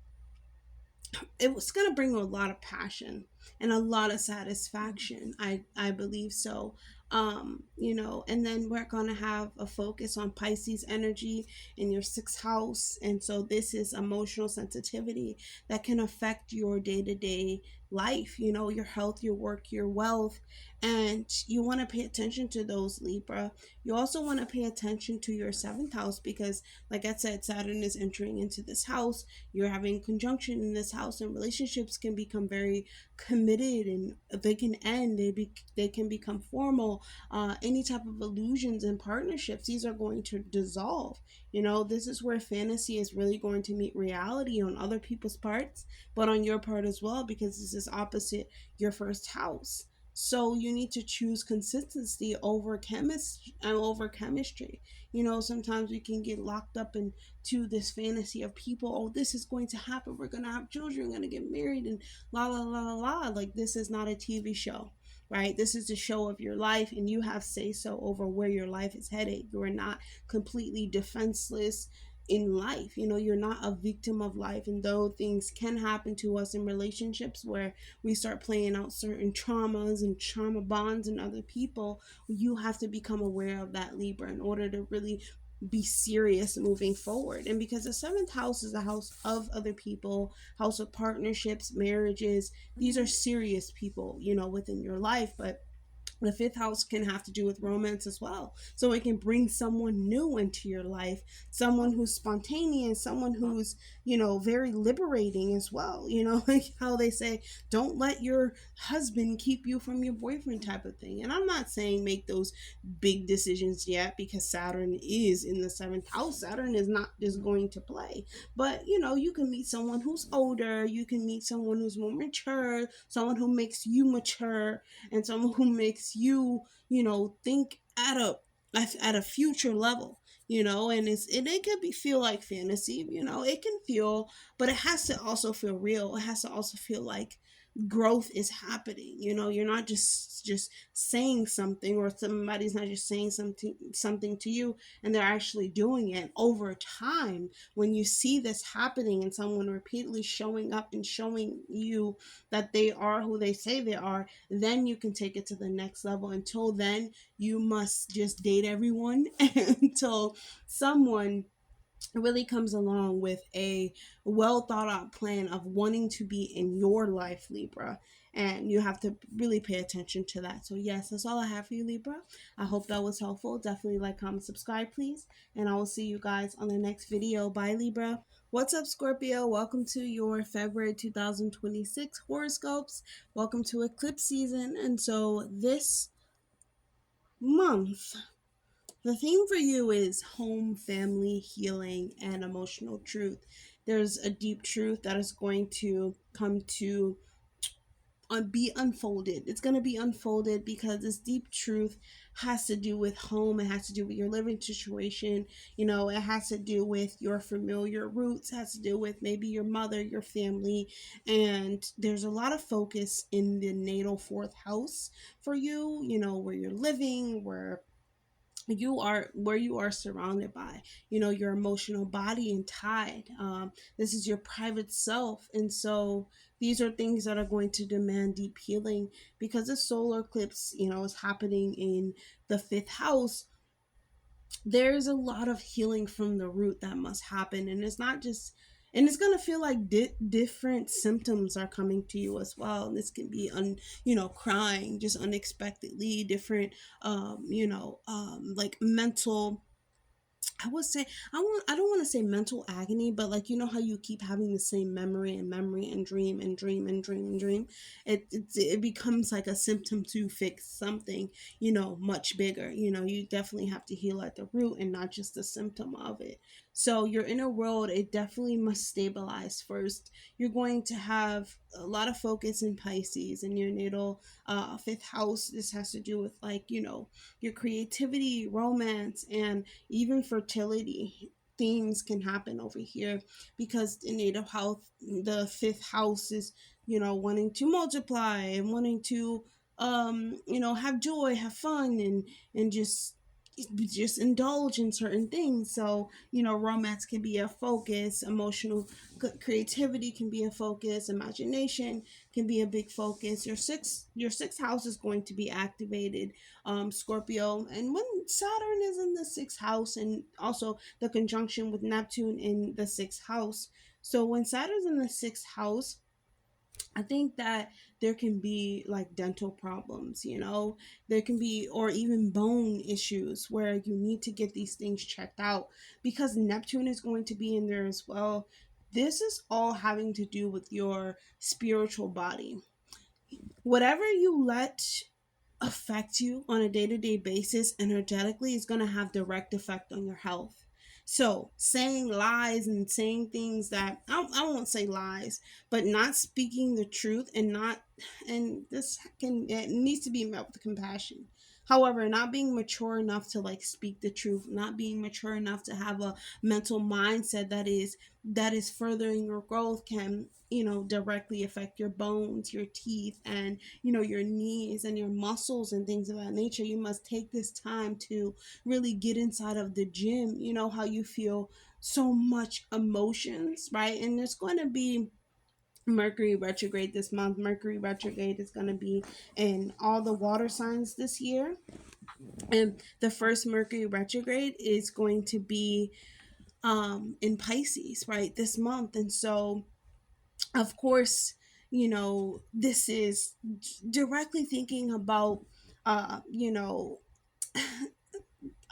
Speaker 1: it was going to bring a lot of passion and a lot of satisfaction. I believe so. And then we're going to have a focus on Pisces energy in your sixth house. And so this is emotional sensitivity that can affect your day-to-day life, your health, your work, your wealth. And you want to pay attention to those, Libra. You also want to pay attention to your seventh house, because like I said, Saturn is entering into this house. You're having conjunction in this house, and relationships can become very committed, and they can end. They can become formal. Any type of illusions and partnerships, these are going to dissolve. This is where fantasy is really going to meet reality on other people's parts, but on your part as well, because this is opposite your first house. So you need to choose consistency over chemistry. Sometimes we can get locked up into this fantasy of people. Oh, this is going to happen. We're gonna have children. We're gonna get married, and la la la la la. Like, this is not a TV show, right? This is the show of your life, and you have say so over where your life is headed. You are not completely defenseless in life. You're not a victim of life. And though things can happen to us in relationships where we start playing out certain traumas and trauma bonds in other people, you have to become aware of that, Libra, in order to really be serious moving forward. And because the seventh house is the house of other people, house of partnerships, marriages, these are serious people, within your life. But the fifth house can have to do with romance as well. So it can bring someone new into your life, someone who's spontaneous, someone who's very liberating as well. Like how they say, don't let your husband keep you from your boyfriend type of thing. And I'm not saying make those big decisions yet, because Saturn is in the seventh house. Saturn is not just going to play. But you can meet someone who's older, you can meet someone who's more mature, someone who makes you mature, and someone who makes you, think at a future level. And it could feel like fantasy. It can feel, but it has to also feel real. It has to also feel like growth is happening. You're not just saying something, or somebody's not just saying something to you, and they're actually doing it. Over time, when you see this happening and someone repeatedly showing up and showing you that they are who they say they are, then you can take it to the next level. Until then, you must just date everyone until someone really comes along with a well thought out plan of wanting to be in your life, Libra. And you have to really pay attention to that. So, yes, that's all I have for you, Libra. I hope that was helpful. Definitely like, comment, subscribe, please. And I will see you guys on the next video. Bye, Libra. What's up, Scorpio? Welcome to your February 2026 horoscopes. Welcome to eclipse season. And so, this month, the theme for you is home, family, healing, and emotional truth. There's a deep truth that is going to come to be unfolded. It's going to be unfolded because this deep truth has to do with home. It has to do with your living situation. It has to do with your familiar roots. It has to do with maybe your mother, your family. And there's a lot of focus in the natal fourth house for you, where you're living, where you are surrounded by, your emotional body and tide. This is your private self. And so these are things that are going to demand deep healing, because the solar eclipse, is happening in the fifth house. There's a lot of healing from the root that must happen. And it's not just, and it's going to feel like different symptoms are coming to you as well. And this can be crying just unexpectedly, different like mental, I would say, I don't want to say mental agony, but like, how you keep having the same memory and memory and dream and dream and dream and dream. It becomes like a symptom to fix something, much bigger. You definitely have to heal at the root and not just the symptom of it. So your inner world, it definitely must stabilize first. You're going to have a lot of focus in Pisces in your natal fifth house. This has to do with like, your creativity, romance, and even fertility themes can happen over here, because in natal health, the fifth house is, wanting to multiply and wanting to have joy, have fun, and just indulge in certain things. So romance can be a focus, emotional creativity can be a focus, imagination can be a big focus. Your sixth house is going to be activated, Scorpio. And when Saturn is in the sixth house, and also the conjunction with Neptune in the sixth house, so when Saturn's in the sixth house, I think that there can be like dental problems, there can be, or even bone issues where you need to get these things checked out, because Neptune is going to be in there as well. This is all having to do with your spiritual body. Whatever you let affect you on a day-to-day basis energetically is going to have direct effect on your health. So saying lies and saying things that I won't say lies, but not speaking the truth, and this it needs to be met with compassion. However, not being mature enough to like speak the truth, not being mature enough to have a mental mindset that is furthering your growth, can directly affect your bones, your teeth, and your knees and your muscles and things of that nature. You must take this time to really get inside of the gym. How you feel so much emotions, right? And there's going to be Mercury retrograde this month. Mercury retrograde is going to be in all the water signs this year. And the first Mercury retrograde is going to be in Pisces, right, this month. And so, of course, this is directly thinking about,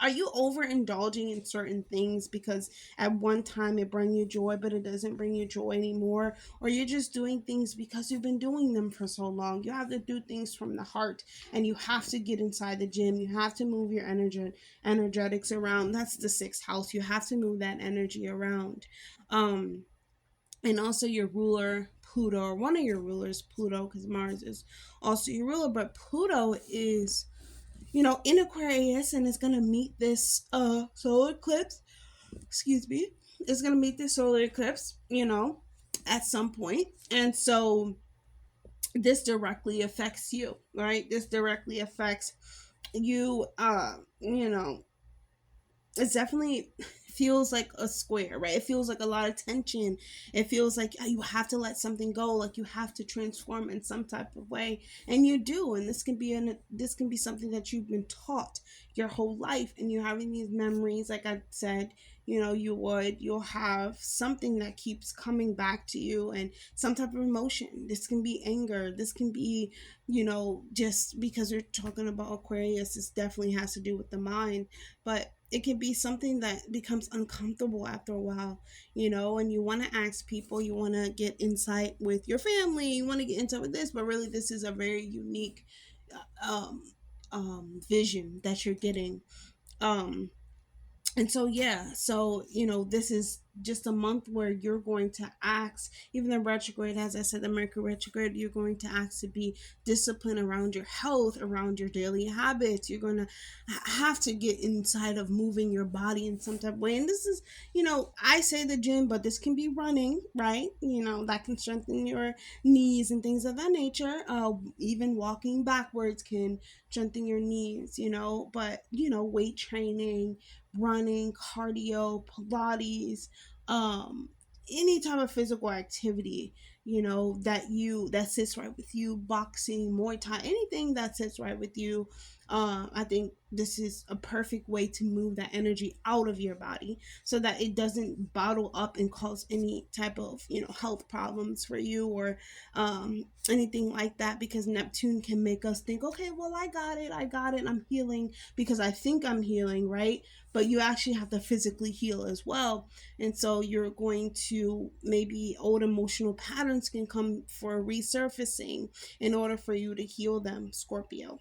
Speaker 1: Are you overindulging in certain things because at one time it brought you joy, but it doesn't bring you joy anymore? Or you're just doing things because you've been doing them for so long? You have to do things from the heart, and you have to get inside the gym. You have to move your energetics around. That's the sixth house. You have to move that energy around. Um, and also your ruler Pluto, or one of your rulers Pluto, because Mars is also your ruler, but Pluto is, in Aquarius, and it's gonna meet this solar eclipse. Excuse me. It's gonna meet this solar eclipse, at some point, and so this directly affects you, right? This directly affects you. It definitely feels like a square, right? It feels like a lot of tension. It feels like you have to let something go, like you have to transform in some type of way, and you do. And this can be something that you've been taught your whole life, and you're having these memories. Like I said, you'll have something that keeps coming back to you, and some type of emotion. This can be anger. This can be, just because we're talking about Aquarius, this definitely has to do with the mind, but it can be something that becomes uncomfortable after a while, and you want to ask people, you want to get insight with your family, you want to get insight with this, but really this is a very unique um, vision that you're getting. Um, and so, yeah, so, this is just a month where you're going to ask, even the retrograde, as I said, the Mercury retrograde, you're going to ask to be disciplined around your health, around your daily habits. You're going to have to get inside of moving your body in some type of way. And this is, I say the gym, but this can be running, right? That can strengthen your knees and things of that nature. Even walking backwards can strengthen your knees, but, weight training, running, cardio, Pilates, um, any type of physical activity, that sits right with you, boxing, Muay Thai, anything that sits right with you. I think this is a perfect way to move that energy out of your body so that it doesn't bottle up and cause any type of, health problems for you, or anything like that, because Neptune can make us think, okay, well, I got it, I'm healing because I think I'm healing, right? But you actually have to physically heal as well. And so you're going to, maybe old emotional patterns can come for resurfacing in order for you to heal them, Scorpio.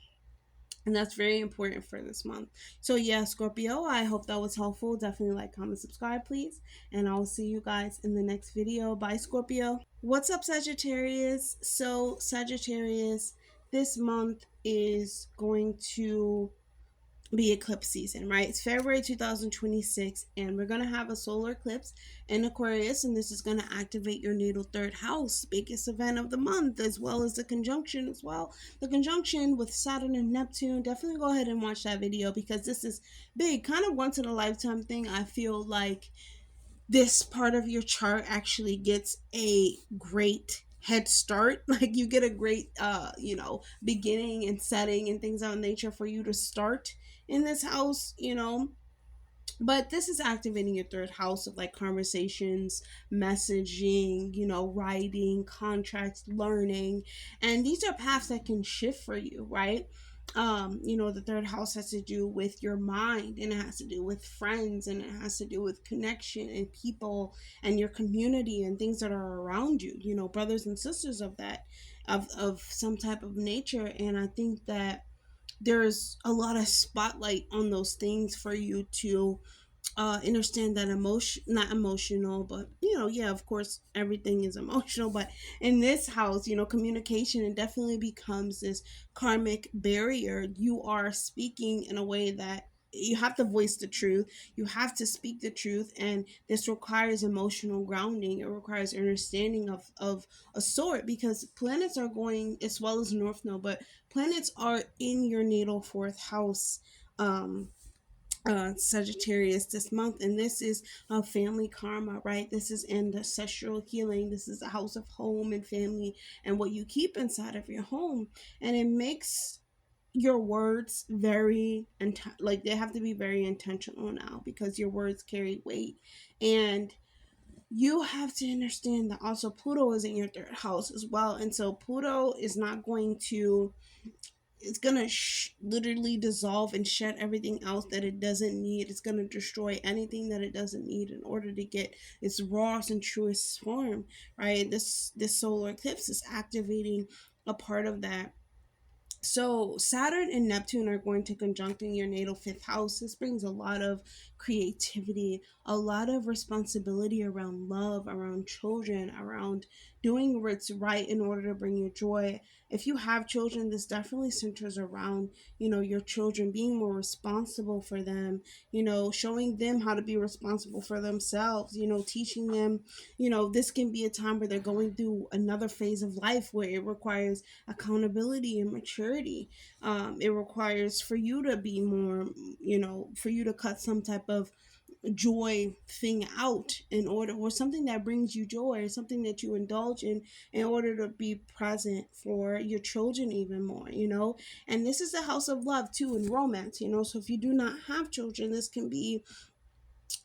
Speaker 1: And that's very important for this month. So yeah, Scorpio, I hope that was helpful. Definitely like, comment, subscribe, please. And I'll see you guys in the next video. Bye, Scorpio. What's up, Sagittarius? So Sagittarius, this month is going to be eclipse season, right? It's February 2026, and we're going to have a solar eclipse in Aquarius, and this is going to activate your natal third house, biggest event of the month, as well as the conjunction as well. The conjunction with Saturn and Neptune. Definitely go ahead and watch that video because this is big, kind of once in a lifetime thing. I feel like this part of your chart actually gets a great head start. Like you get a great beginning and setting and things of nature for you to start in this house, but this is activating your third house of like conversations, messaging, writing, contracts, learning. And these are paths that can shift for you, right? The third house has to do with your mind, and it has to do with friends, and it has to do with connection and people and your community and things that are around you, brothers and sisters of that, of some type of nature. And I think that there's a lot of spotlight on those things for you to understand that emotion, not emotional, but yeah, of course everything is emotional, but in this house, communication, it definitely becomes this karmic barrier. You are speaking in a way that you have to voice the truth, you have to speak the truth, and this requires emotional grounding. It requires understanding of a sort, because planets are going, as well as North Node, but planets are in your natal fourth house, Sagittarius, this month. And this is family karma, right? This is ancestral healing. This is a house of home and family and what you keep inside of your home. And it makes your words very like they have to be very intentional now, because your words carry weight. And you have to understand that also Pluto is in your third house as well. And so Pluto is not going to it's gonna literally dissolve and shed everything else that it doesn't need. It's gonna destroy anything that it doesn't need in order to get its rawest and truest form, right? This solar eclipse is activating a part of that. So Saturn and Neptune are going to conjunct in your natal fifth house. This brings a lot of creativity, a lot of responsibility around love, around children, around doing what's right in order to bring you joy. If you have children, this definitely centers around, your children, being more responsible for them, showing them how to be responsible for themselves, teaching them, this can be a time where they're going through another phase of life where it requires accountability and maturity. It requires for you to be more, for you to cut some type of joy thing out in order, or something that brings you joy, or something that you indulge in order to be present for your children even more, and this is the house of love too, and romance, so if you do not have children, this can be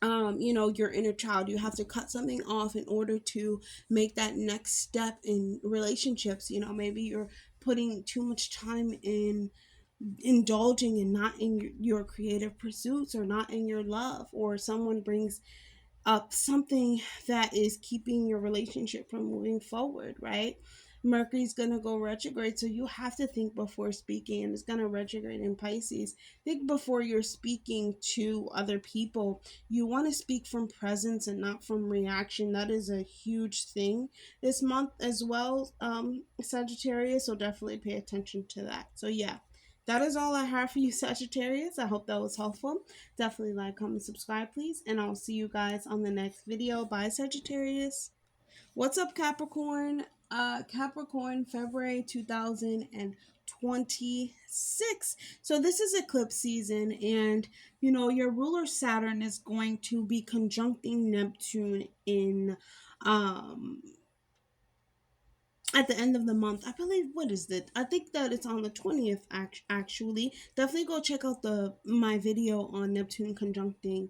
Speaker 1: your inner child. You have to cut something off in order to make that next step in relationships. Maybe you're putting too much time in indulging and not in your creative pursuits, or not in your love, or someone brings up something that is keeping your relationship from moving forward, right? Mercury's going to go retrograde, so you have to think before speaking, and it's going to retrograde in Pisces. Think before you're speaking to other people. You want to speak from presence and not from reaction. That is a huge thing this month as well, Sagittarius, so definitely pay attention to that. So yeah, that is all I have for you, Sagittarius. I hope that was helpful. Definitely like, comment, subscribe, please. And I'll see you guys on the next video. Bye, Sagittarius. What's up, Capricorn? Capricorn, February 2026. So this is eclipse season, and your ruler Saturn is going to be conjuncting Neptune in at the end of the month. I believe, what is it? I think that it's on the 20th actually. Definitely go check out my video on Neptune conjuncting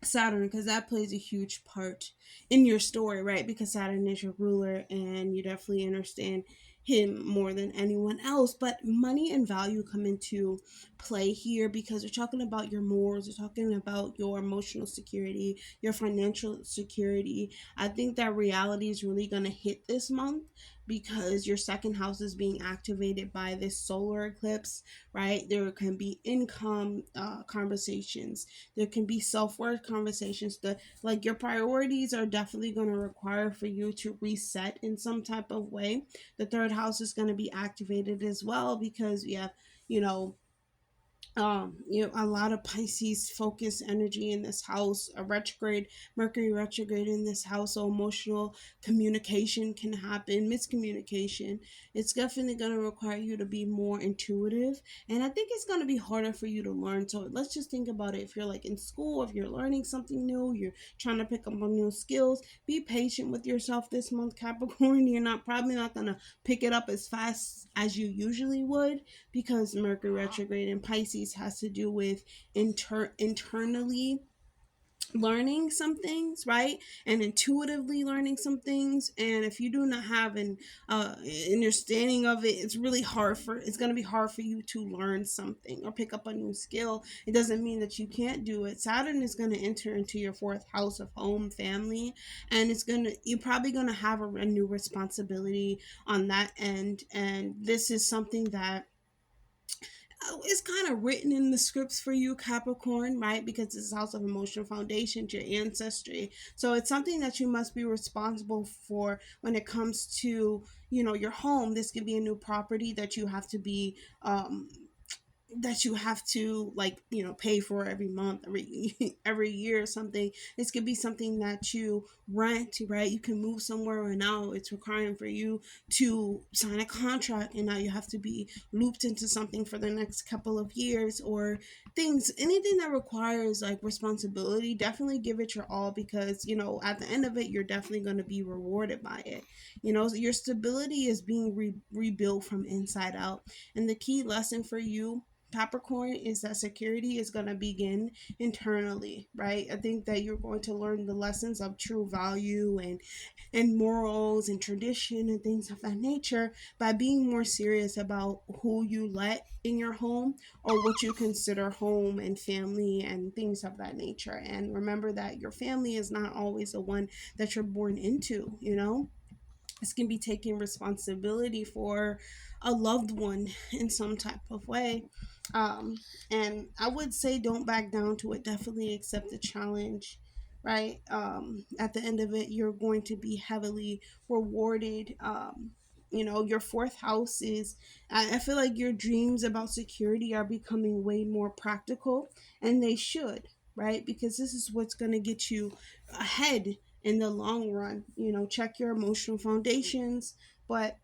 Speaker 1: Saturn, because that plays a huge part in your story, right? Because Saturn is your ruler, and you definitely understand him more than anyone else. But money and value come into play here, because we're talking about your morals, we're talking about your emotional security, your financial security. I think that reality is really going to hit this month, because your second house is being activated by this solar eclipse, right? There can be income conversations, there can be self-worth conversations. Like, your priorities are definitely going to require for you to reset in some type of way. The third house is going to be activated as well, because we have, a lot of Pisces focus energy in this house, a retrograde, Mercury retrograde in this house, so emotional communication can happen, miscommunication. It's definitely going to require you to be more intuitive, and I think it's going to be harder for you to learn. So let's just think about it. If you're like in school, if you're learning something new, you're trying to pick up on new skills, be patient with yourself this month, Capricorn. You're probably not going to pick it up as fast as you usually would, because Mercury retrograde in Pisces has to do with internally learning some things, right? And intuitively learning some things. And if you do not have an understanding of it, it's going to be hard for you to learn something or pick up a new skill. It doesn't mean that you can't do it. Saturn is going to enter into your fourth house of home, family, and you're probably going to have a new responsibility on that end. And this is something that it's kind of written in the scripts for you, Capricorn, right? Because it's house of emotional foundation, your ancestry. So it's something that you must be responsible for when it comes to, your home. This could be a new property that you have to be like, pay for every month, every year or something. This could be something that you rent, right? You can move somewhere, and now it's requiring for you to sign a contract, and now you have to be looped into something for the next couple of years, or anything that requires like responsibility. Definitely give it your all, because at the end of it, you're definitely going to be rewarded by it. Your stability is being rebuilt from inside out, and the key lesson for you, Capricorn, is that security is going to begin internally, right? I think that you're going to learn the lessons of true value and morals and tradition and things of that nature by being more serious about who you let in your home, or what you consider home and family and things of that nature. And remember that your family is not always the one that you're born into, you know? This can be taking responsibility for a loved one in some type of way. um, and I would say don't back down to it. Definitely accept the challenge, right? At the end of it, you're going to be heavily rewarded. Your fourth house is, I feel like your dreams about security are becoming way more practical, and they should, right? Because this is what's going to get you ahead in the long run. Check your emotional foundations, but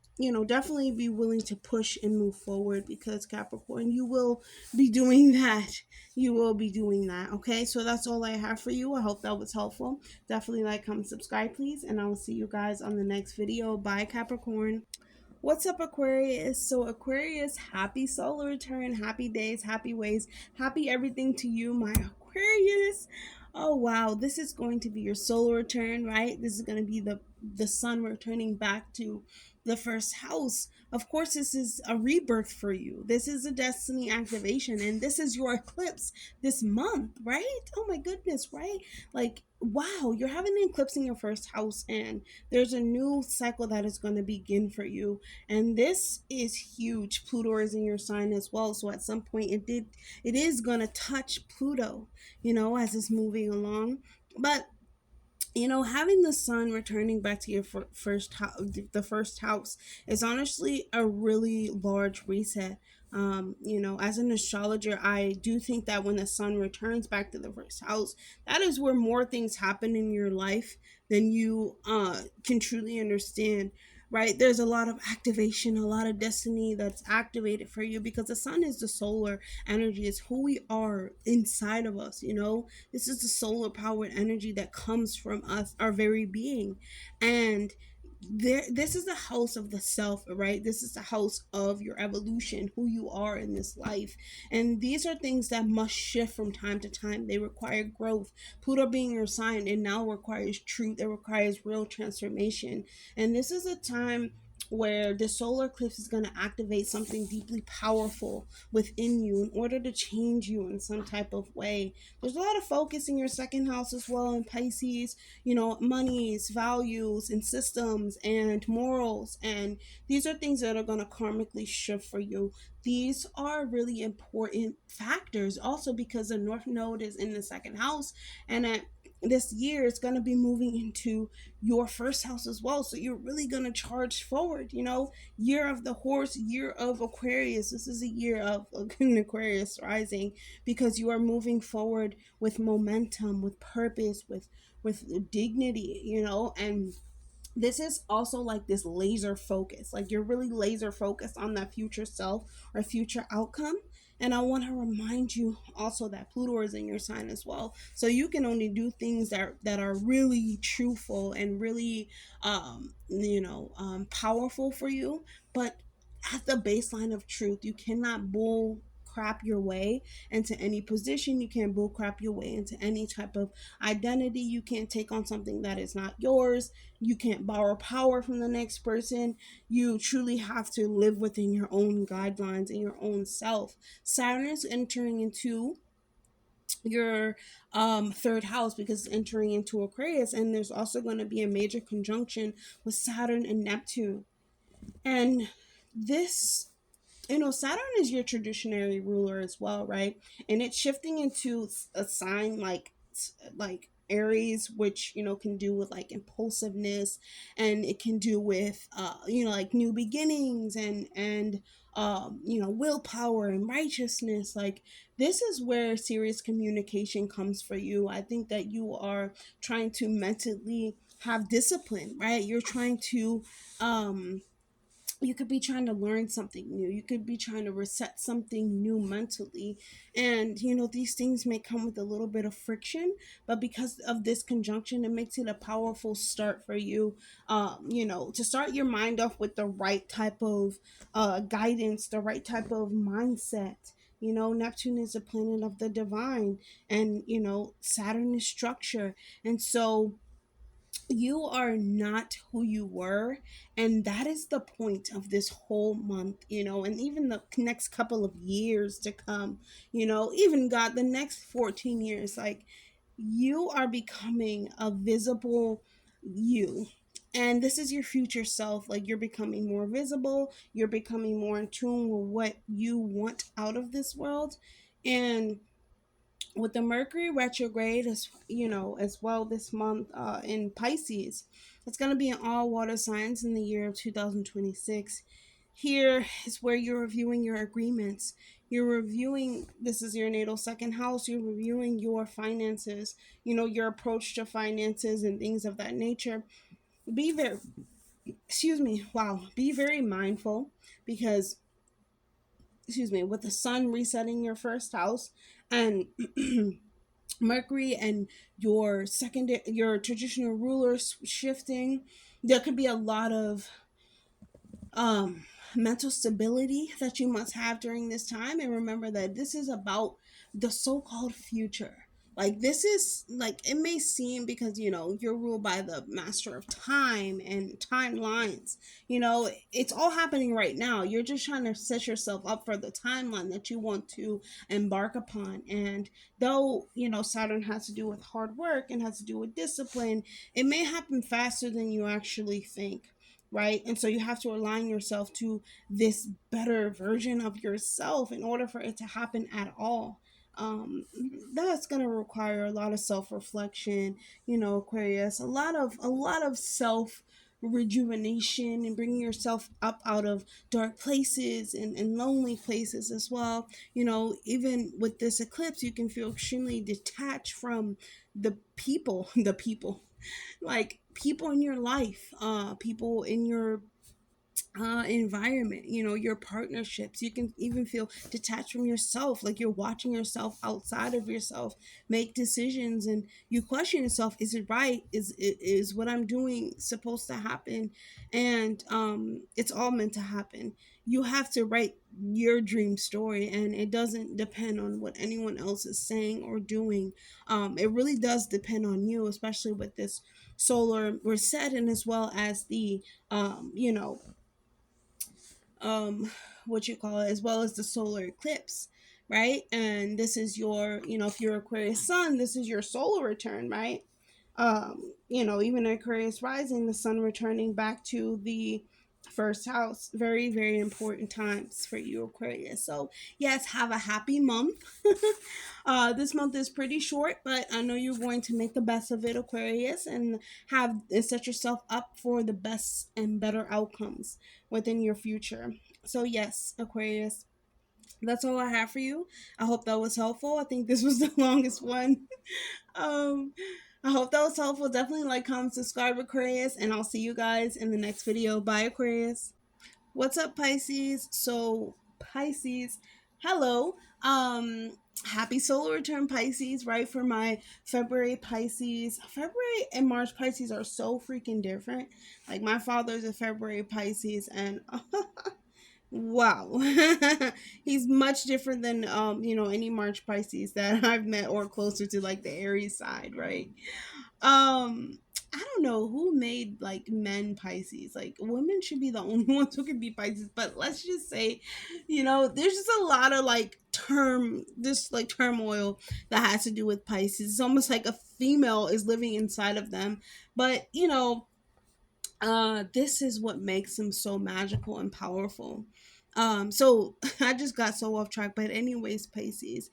Speaker 1: definitely be willing to push and move forward, because Capricorn, you will be doing that. You will be doing that. Okay, so that's all I have for you. I hope that was helpful. Definitely like, comment, subscribe, please, and I will see you guys on the next video. Bye, Capricorn. What's up, Aquarius? So, Aquarius, happy solar return, happy days, happy ways, happy everything to you, my Aquarius. Oh wow, this is going to be your solar return, right? This is going to be the sun returning back to the first house. Of course, this is a rebirth for you. This is a destiny activation, and this is your eclipse this month, right? Oh my goodness, right? Like, wow, you're having an eclipse in your first house, and there's a new cycle that is going to begin for you. And this is huge. Pluto is in your sign as well, so at some point it is going to touch Pluto, as it's moving along. But having the sun returning back to your first house, the first house, is honestly a really large reset. As an astrologer, I do think that when the sun returns back to the first house, that is where more things happen in your life than you can truly understand. Right, there's a lot of activation, a lot of destiny that's activated for you, because the sun is the solar energy, is who we are inside of us. This is the solar powered energy that comes from us, our very being. And this is the house of the self, right? This is the house of your evolution, who you are in this life. And these are things that must shift from time to time. They require growth. Pluto being your sign, it now requires truth. It requires real transformation. And this is a time where the solar eclipse is going to activate something deeply powerful within you in order to change you in some type of way. There's a lot of focus in your second house as well in Pisces, monies, values, and systems and morals. And these are things that are going to karmically shift for you. These are really important factors also, because the North Node is in the second house, and at this year it's going to be moving into your first house as well. So you're really going to charge forward. Year of the horse, year of Aquarius. This is a year of an Aquarius rising, because you are moving forward with momentum, with purpose, with dignity, and this is also like this laser focus. Like, you're really laser focused on that future self or future outcome. And I want to remind you also that Pluto is in your sign as well, so you can only do things that are really truthful and really powerful for you. But at the baseline of truth, you cannot bull crap your way into any position. You can't bull crap your way into any type of identity. You can't take on something that is not yours. You can't borrow power from the next person. You truly have to live within your own guidelines and your own self. Saturn is entering into your third house, because it's entering into Aquarius, and there's also going to be a major conjunction with Saturn and Neptune. And this, Saturn is your traditionary ruler as well, right? And it's shifting into a sign like Aries, which can do with like impulsiveness, and it can do with like new beginnings and willpower and righteousness. Like, this is where serious communication comes for you. I think that you are trying to mentally have discipline, right? You're trying to you could be trying to learn something new. You could be trying to reset something new mentally. And, these things may come with a little bit of friction, but because of this conjunction, it makes it a powerful start for you, to start your mind off with the right type of guidance, the right type of mindset. You know, Neptune is a planet of the divine, and you know, Saturn is structure. And so you are not who you were, and that is the point of this whole month, you know, and even the next couple of years to come, you know, even God, the next 14 years, like, you are becoming a visible you. And this is your future self. Like, you're becoming more visible, you're becoming more in tune with what you want out of this world. And with the Mercury retrograde, as you know, as well this month in Pisces, it's going to be in all water signs in the year of 2026. Here is where you're reviewing your agreements. You're reviewing, this is your natal second house, you're reviewing your finances, you know, your approach to finances and things of that nature. Be very, excuse me, wow, be very mindful, because, excuse me, with the sun resetting your first house and Mercury and your traditional rulers shifting, there could be a lot of um mental stability that you must have during this time. And remember that this is about the so-called future. Like, this is like, it may seem, because you know you're ruled by the master of time and timelines, you know, it's all happening right now. You're just trying to set yourself up for the timeline that you want to embark upon. And though, you know, Saturn has to do with hard work and has to do with discipline, it may happen faster than you actually think, right? And so you have to align yourself to this better version of yourself in order for it to happen at all. Um, that's going to require a lot of self-reflection, you know, Aquarius, a lot of self rejuvenation and bringing yourself up out of dark places and lonely places as well. You know, even with this eclipse, you can feel extremely detached from the people, like people in your life, people in your environment, you know, your partnerships. You can even feel detached from yourself, like you're watching yourself outside of yourself make decisions, and you question yourself, is it right, is what I'm doing supposed to happen? And it's all meant to happen. You have to write your dream story, and it doesn't depend on what anyone else is saying or doing. It really does depend on you, especially with this solar reset, and as well as the you know, um what you call it, as well as the solar eclipse, right? And this is your, you know, if you're Aquarius sun, this is your solar return, right? You know, even Aquarius rising, the sun returning back to the first house, very very important times for you, Aquarius. So yes, have a happy month. This month is pretty short, but I know you're going to make the best of it, Aquarius, and set yourself up for the best and better outcomes within your future. So yes, Aquarius, that's all I have for you. I hope that was helpful. I think this was the longest one. um I hope that was helpful. Definitely like, comment, subscribe, Aquarius, and I'll see you guys in the next video. Bye, Aquarius. What's up, Pisces? So, Pisces, hello. Happy solar return, Pisces, right? For my February Pisces. February and March Pisces are so freaking different. Like, my father's a February Pisces, and wow. He's much different than you know, any March Pisces that I've met, or closer to like the Aries side, right? I don't know who made like men Pisces. Like, women should be the only ones who can be Pisces. But let's just say, you know, there's just a lot of like this like turmoil that has to do with Pisces. It's almost like a female is living inside of them. But you know, this is what makes them so magical and powerful. So I just got so off track, but anyways, Pisces,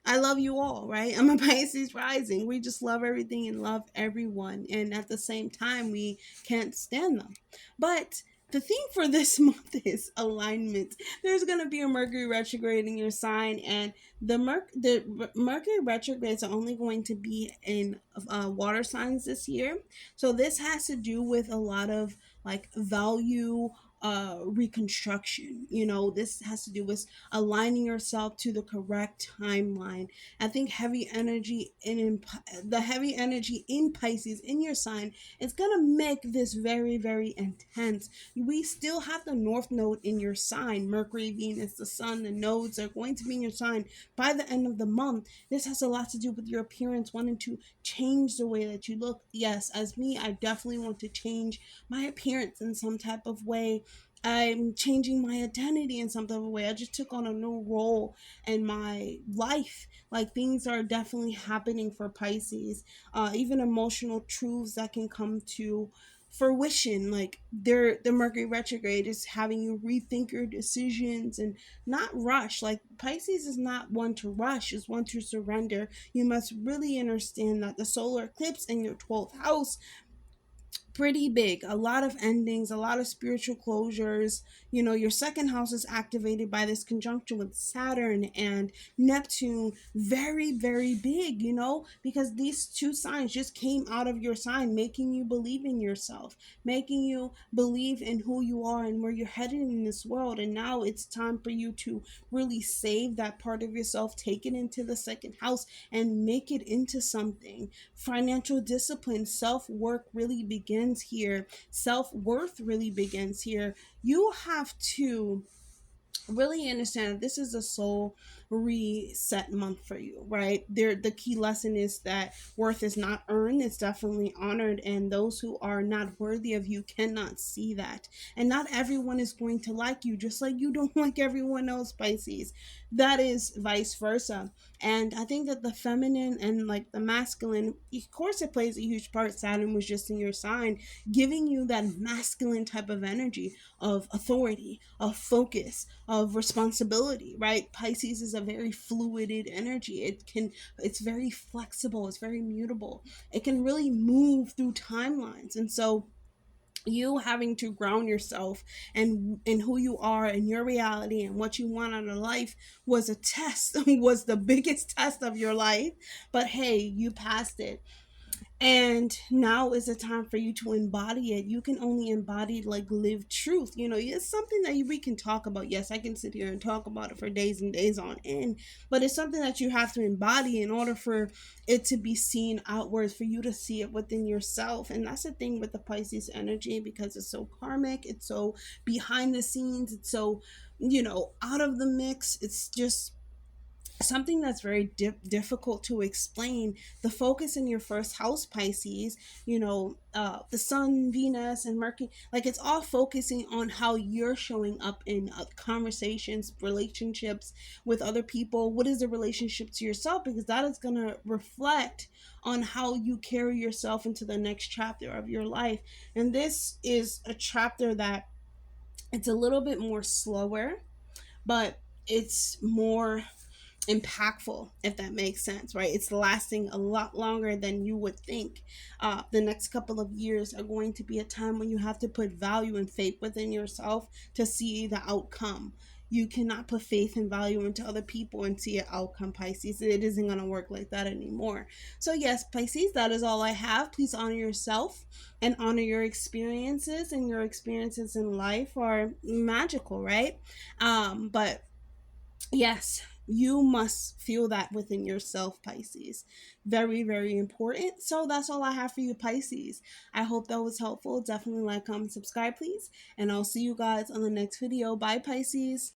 Speaker 1: I love you all, right? I'm a Pisces rising. We just love everything and love everyone, and at the same time we can't stand them. But the theme for this month is alignment. There's gonna be a Mercury retrograde in your sign, and the Mercury retrogrades are only going to be in water signs this year. So this has to do with a lot of like value, reconstruction. You know, this has to do with aligning yourself to the correct timeline. I think heavy energy the heavy energy in Pisces in your sign is gonna make this very, very intense. We still have the North Node in your sign. Mercury, Venus, the Sun, the nodes are going to be in your sign by the end of the month. This has a lot to do with your appearance, wanting to change the way that you look. Yes, as me, I definitely want to change my appearance in some type of way. I'm changing my identity in some type of way. I just took on a new role in my life. Like, things are definitely happening for Pisces. Even emotional truths that can come to fruition. Like, the Mercury retrograde is having you rethink your decisions and not rush. Like, Pisces is not one to rush, is one to surrender. You must really understand that the solar eclipse in your 12th house, pretty big, a lot of endings, a lot of spiritual closures. You know, your second house is activated by this conjunction with Saturn and Neptune. Very, very big, you know, because these two signs just came out of your sign, making you believe in yourself, making you believe in who you are and where you're headed in this world. And now it's time for you to really save that part of yourself, take it into the second house and make it into something. Financial discipline, self-work really begins here. Self-worth really begins here. You have to really understand that this is a soul reset month for you, right? There, the key lesson is that worth is not earned, it's definitely honored, and those who are not worthy of you cannot see that. And not everyone is going to like you, just like you don't like everyone else, Pisces. That is vice versa. And I think that the feminine and like the masculine, of course it plays a huge part. Saturn was just in your sign, giving you that masculine type of energy of authority, of focus, of responsibility, right? Pisces is a very fluid energy. It's very flexible, it's very mutable. It can really move through timelines. And so you having to ground yourself and in who you are and your reality and what you want out of life was a test, was the biggest test of your life. But hey, you passed it, and now is the time for you to embody it. You can only embody, like, live truth. You know, it's something that we can talk about. Yes, I can sit here and talk about it for days and days on end, but it's something that you have to embody in order for it to be seen outwards, for you to see it within yourself. And that's the thing with the Pisces energy, because it's so karmic, it's so behind the scenes, it's so, you know, out of the mix. It's just something that's very difficult to explain. The focus in your first house, Pisces, you know, the Sun, Venus, and Mercury, like, it's all focusing on how you're showing up in conversations, relationships with other people. What is the relationship to yourself? Because that is going to reflect on how you carry yourself into the next chapter of your life. And this is a chapter that it's a little bit more slower, but it's more impactful, if that makes sense, right? It's lasting a lot longer than you would think. The next couple of years are going to be a time when you have to put value and faith within yourself to see the outcome. You cannot put faith and value into other people and see an outcome, Pisces. It isn't going to work like that anymore. So yes, Pisces, that is all I have. Please honor yourself and honor your experiences, and your experiences in life are magical, right? But yes, you must feel that within yourself, Pisces. Very, very important. So that's all I have for you, Pisces. I hope that was helpful. Definitely like, comment, subscribe, please. And I'll see you guys on the next video. Bye, Pisces.